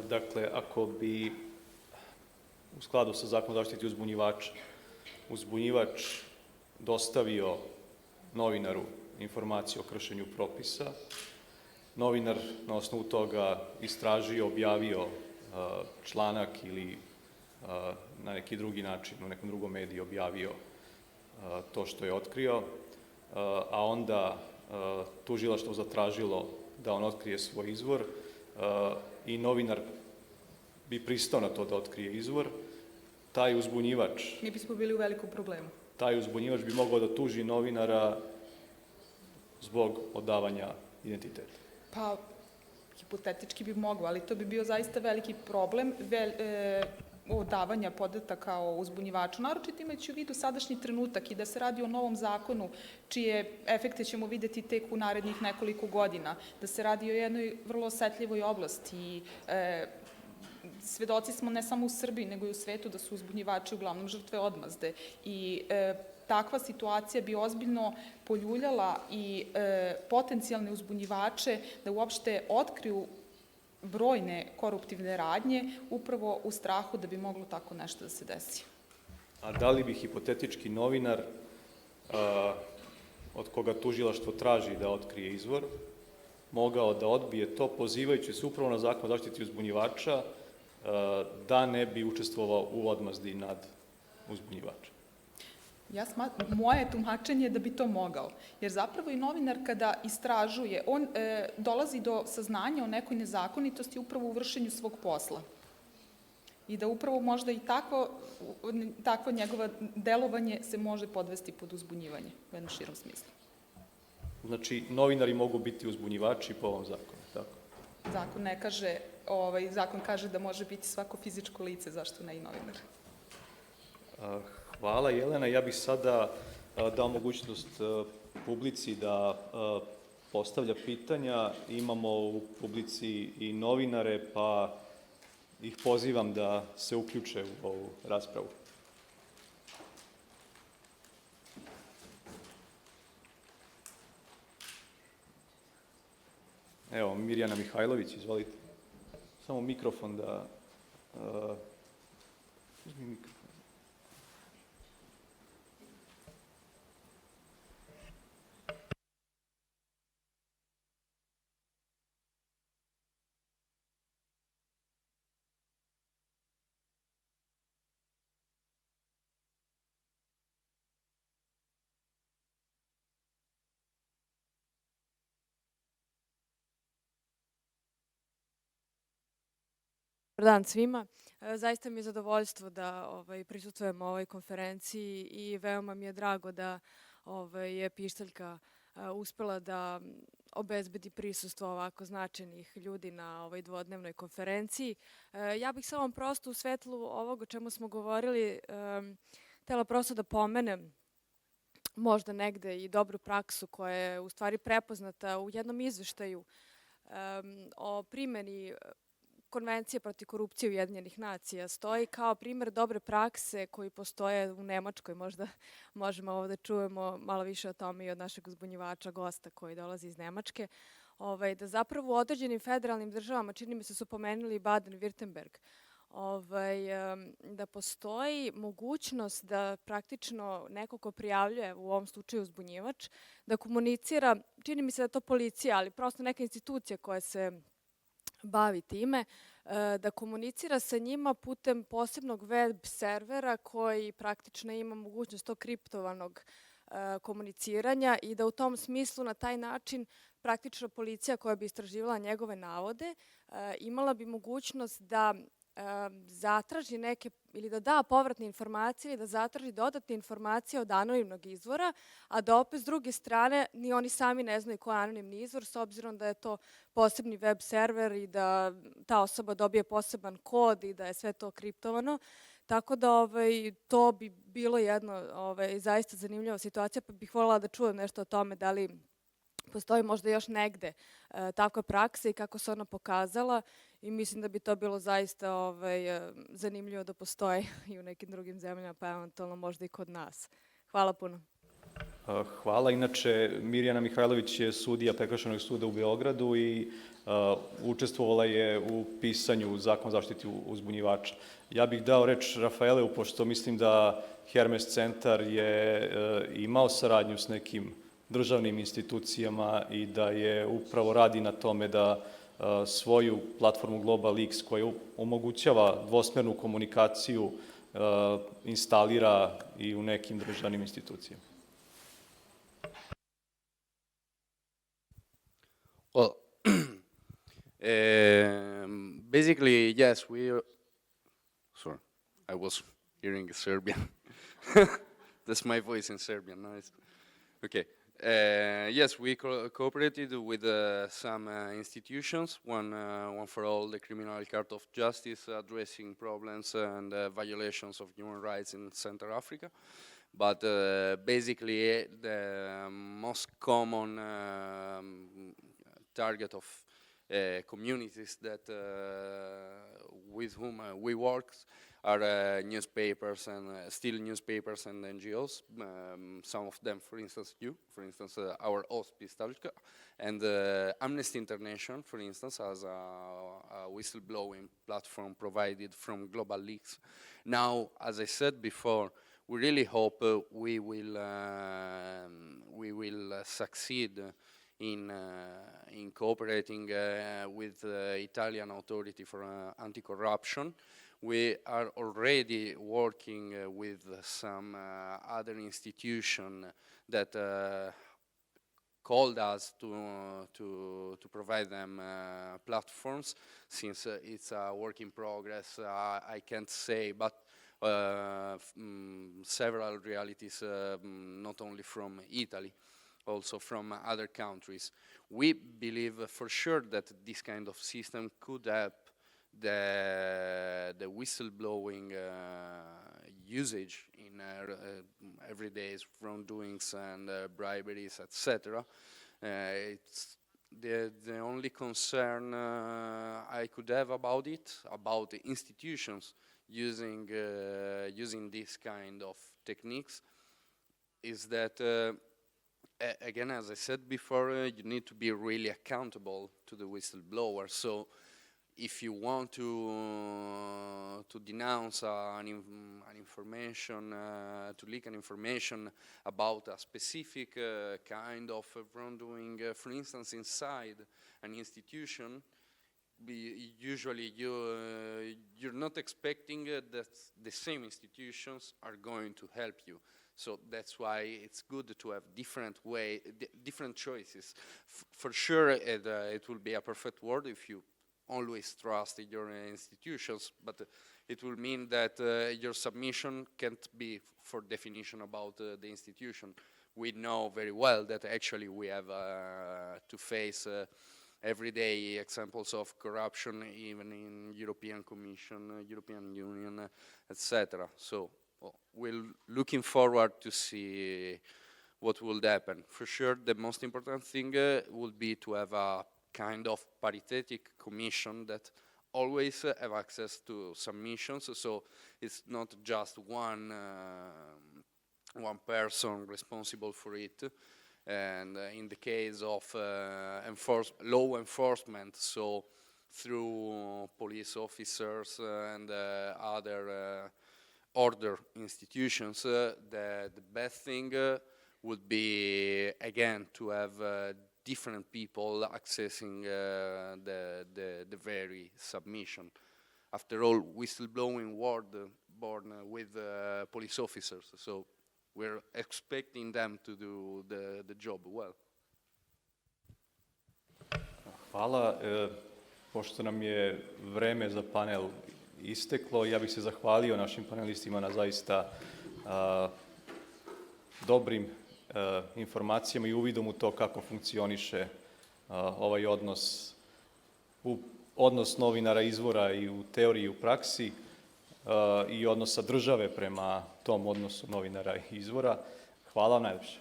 Speaker 1: Dakle, ako bi u skladu sa zakonom o zaštiti uzbunjivača, uzbunjivač dostavio novinaru informaciju o kršenju propisa, novinar na osnovu toga istražio, objavio članak ili na neki drugi način, u nekom drugom mediju objavio to što je otkrio, a onda tužilaštvo zatražilo da on otkrije svoj izvor i novinar bi pristao na to da otkrije izvor, taj uzbunjivač...
Speaker 5: Mi bismo bili u velikom problemu.
Speaker 1: Taj uzbunjivač bi mogao da tuži novinara zbog odavanja identiteta.
Speaker 5: Pa, hipotetički bi moglo, ali to bi bio zaista veliki problem odavanja podataka o uzbunjivaču, naročito imajući u vidu sadašnji trenutak i da se radi o novom zakonu, čije efekte ćemo videti tek u narednih nekoliko godina, da se radi o jednoj vrlo osetljivoj oblasti i svedoci smo ne samo u Srbiji, nego i u svetu da su uzbunjivači uglavnom žrtve odmazde i takva situacija bi ozbiljno poljuljala i potencijalne uzbunjivače da uopšte otkriju brojne koruptivne radnje upravo u strahu da bi moglo tako nešto da se desi.
Speaker 1: A da li bi hipotetički novinar od koga tužilaštvo traži da otkrije izvor mogao da odbije to pozivajući se upravo na zakon o zaštiti uzbunjivača da ne bi učestvovao u odmazdi nad uzbunjivačem?
Speaker 5: Moje tumačenje je da bi to mogao, jer zapravo i novinar kada istražuje, on dolazi do saznanja o nekoj nezakonitosti upravo u vršenju svog posla. I da upravo možda i takvo njegovo delovanje se može podvesti pod uzbunjivanje u jednom širom smislu.
Speaker 1: Znači, novinari mogu biti uzbunjivači po ovom zakonu, tako?
Speaker 5: Zakon ne kaže, zakon kaže da može biti svako fizičko lice, zašto ne i novinar?
Speaker 1: Hvala, Jelena. Ja bih sada dao mogućnost publici da postavlja pitanja. Imamo u publici i novinare, pa ih pozivam da se uključe u ovu raspravu. Evo, Mirjana Mihajlović, izvolite. Samo mikrofon da... Uzmi mikrofon.
Speaker 6: Dobar dan svima. Zaista mi je zadovoljstvo da prisustvujem ovoj konferenciji i veoma mi je drago da je Pištaljka uspela da obezbedi prisustvo ovako značajnih ljudi na ovoj dvodnevnoj konferenciji. Ja bih samo prosto u svetlu ovog o čemu smo govorili htela prosto da pomenem možda negde i dobru praksu koja je u stvari prepoznata u jednom izveštaju o primjeni Konvencije protiv korupcije Ujedinjenih nacija. Stoji kao primer dobre prakse koji postoje u Nemačkoj. Možda možemo ovo da čujemo malo više o tome i od našeg uzbunjivača, gosta koji dolazi iz Nemačke, da zapravo u određenim federalnim državama, čini mi se su pomenuli Baden-Württemberg, da postoji mogućnost da praktično neko ko prijavljuje, u ovom slučaju uzbunjivač, da komunicira, čini mi se da je to policija, ali prosto neka institucija koja se bavi time, da komunicira sa njima putem posebnog web servera koji praktično ima mogućnost tog kriptovanog komuniciranja i da u tom smislu na taj način praktično policija koja bi istraživala njegove navode imala bi mogućnost da zatraži neke ili da da povratne informacije ili da zatraži dodatne informacije od anonimnog izvora, a da opet s druge strane ni oni sami ne znaju ko je anonimni izvor s obzirom da je to posebni web server i da ta osoba dobije poseban kod i da je sve to kriptovano. Tako da to bi bilo jedno zaista zanimljiva situacija, pa bih voljela da čujem nešto o tome, da li postoji možda još negde takva praksa i kako se ona pokazala, i mislim da bi to bilo zaista zanimljivo da postoji i u nekim drugim zemljama, pa eventualno možda i kod nas. Hvala puno.
Speaker 1: Hvala. Inače, Mirjana Mihajlović je sudija Prekršajnog suda u Beogradu i učestvovala je u pisanju Zakona o zaštiti uzbunjivača. Ja bih dao reč Rafaeleu, pošto mislim da Hermes centar je imao saradnju s nekim državnim institucijama i da je upravo radi na tome da svoju platformu Global X, koja omogućava dvosmernu komunikaciju, instalira i u nekim državnim institucijama.
Speaker 3: Well, basically, yes, sorry, I was hearing Serbian. That's my voice in Serbian, nice. Okay. Yes, we cooperated with some institutions, one for all, the Criminal Court of Justice, addressing problems and violations of human rights in Central Africa. But basically, the most common target of communities that with whom we work are newspapers and still newspapers and NGOs. Some of them, for instance, our host Pistalka, and Amnesty International, for instance, has a whistleblowing platform provided from Global Leaks. Now, as I said before, we really hope we will succeed in cooperating with the Italian Authority for Anti-Corruption. We are already working with some other institution that called us to provide them platforms. Since it's a work in progress, I can't say, but several realities, not only from Italy, also from other countries. We believe for sure that this kind of system could help the whistleblowing usage in everyday wrongdoings and briberies, etc. It's the only concern I could have about it, about the institutions using this kind of techniques, is that again, as I said before, you need to be really accountable to the whistleblower. So if you want to denounce an information, to leak an information about a specific kind of wrongdoing, for instance, inside an institution, usually you're not expecting that the same institutions are going to help you. So that's why it's good to have different choices. For sure, it will be a perfect world if you always trust your institutions, but it will mean that your submission can't be, for definition, about the institution. We know very well that actually we have to face everyday examples of corruption, even in European Commission, European Union, etc. So we're looking forward to see what will happen. For sure, the most important thing would be to have a kind of paritatic commission that always have access to submissions, so it's not just one person responsible for it. And in the case of law enforcement, so through police officers and other order institutions, the best thing would be, again, to have different people accessing the very submission. After all, whistleblowing world born with police officers, so we're expecting them to do the job well.
Speaker 1: Hvala. Pošto nam je vreme za panel isteklo, ja bih se zahvalio našim panelistima na zaista dobrim informacijama i uvidom u to kako funkcioniše ovaj odnos novinara izvora i u teoriji i u praksi. i odnosa države prema tom odnosu novinara i izvora. Hvala vam najlepše.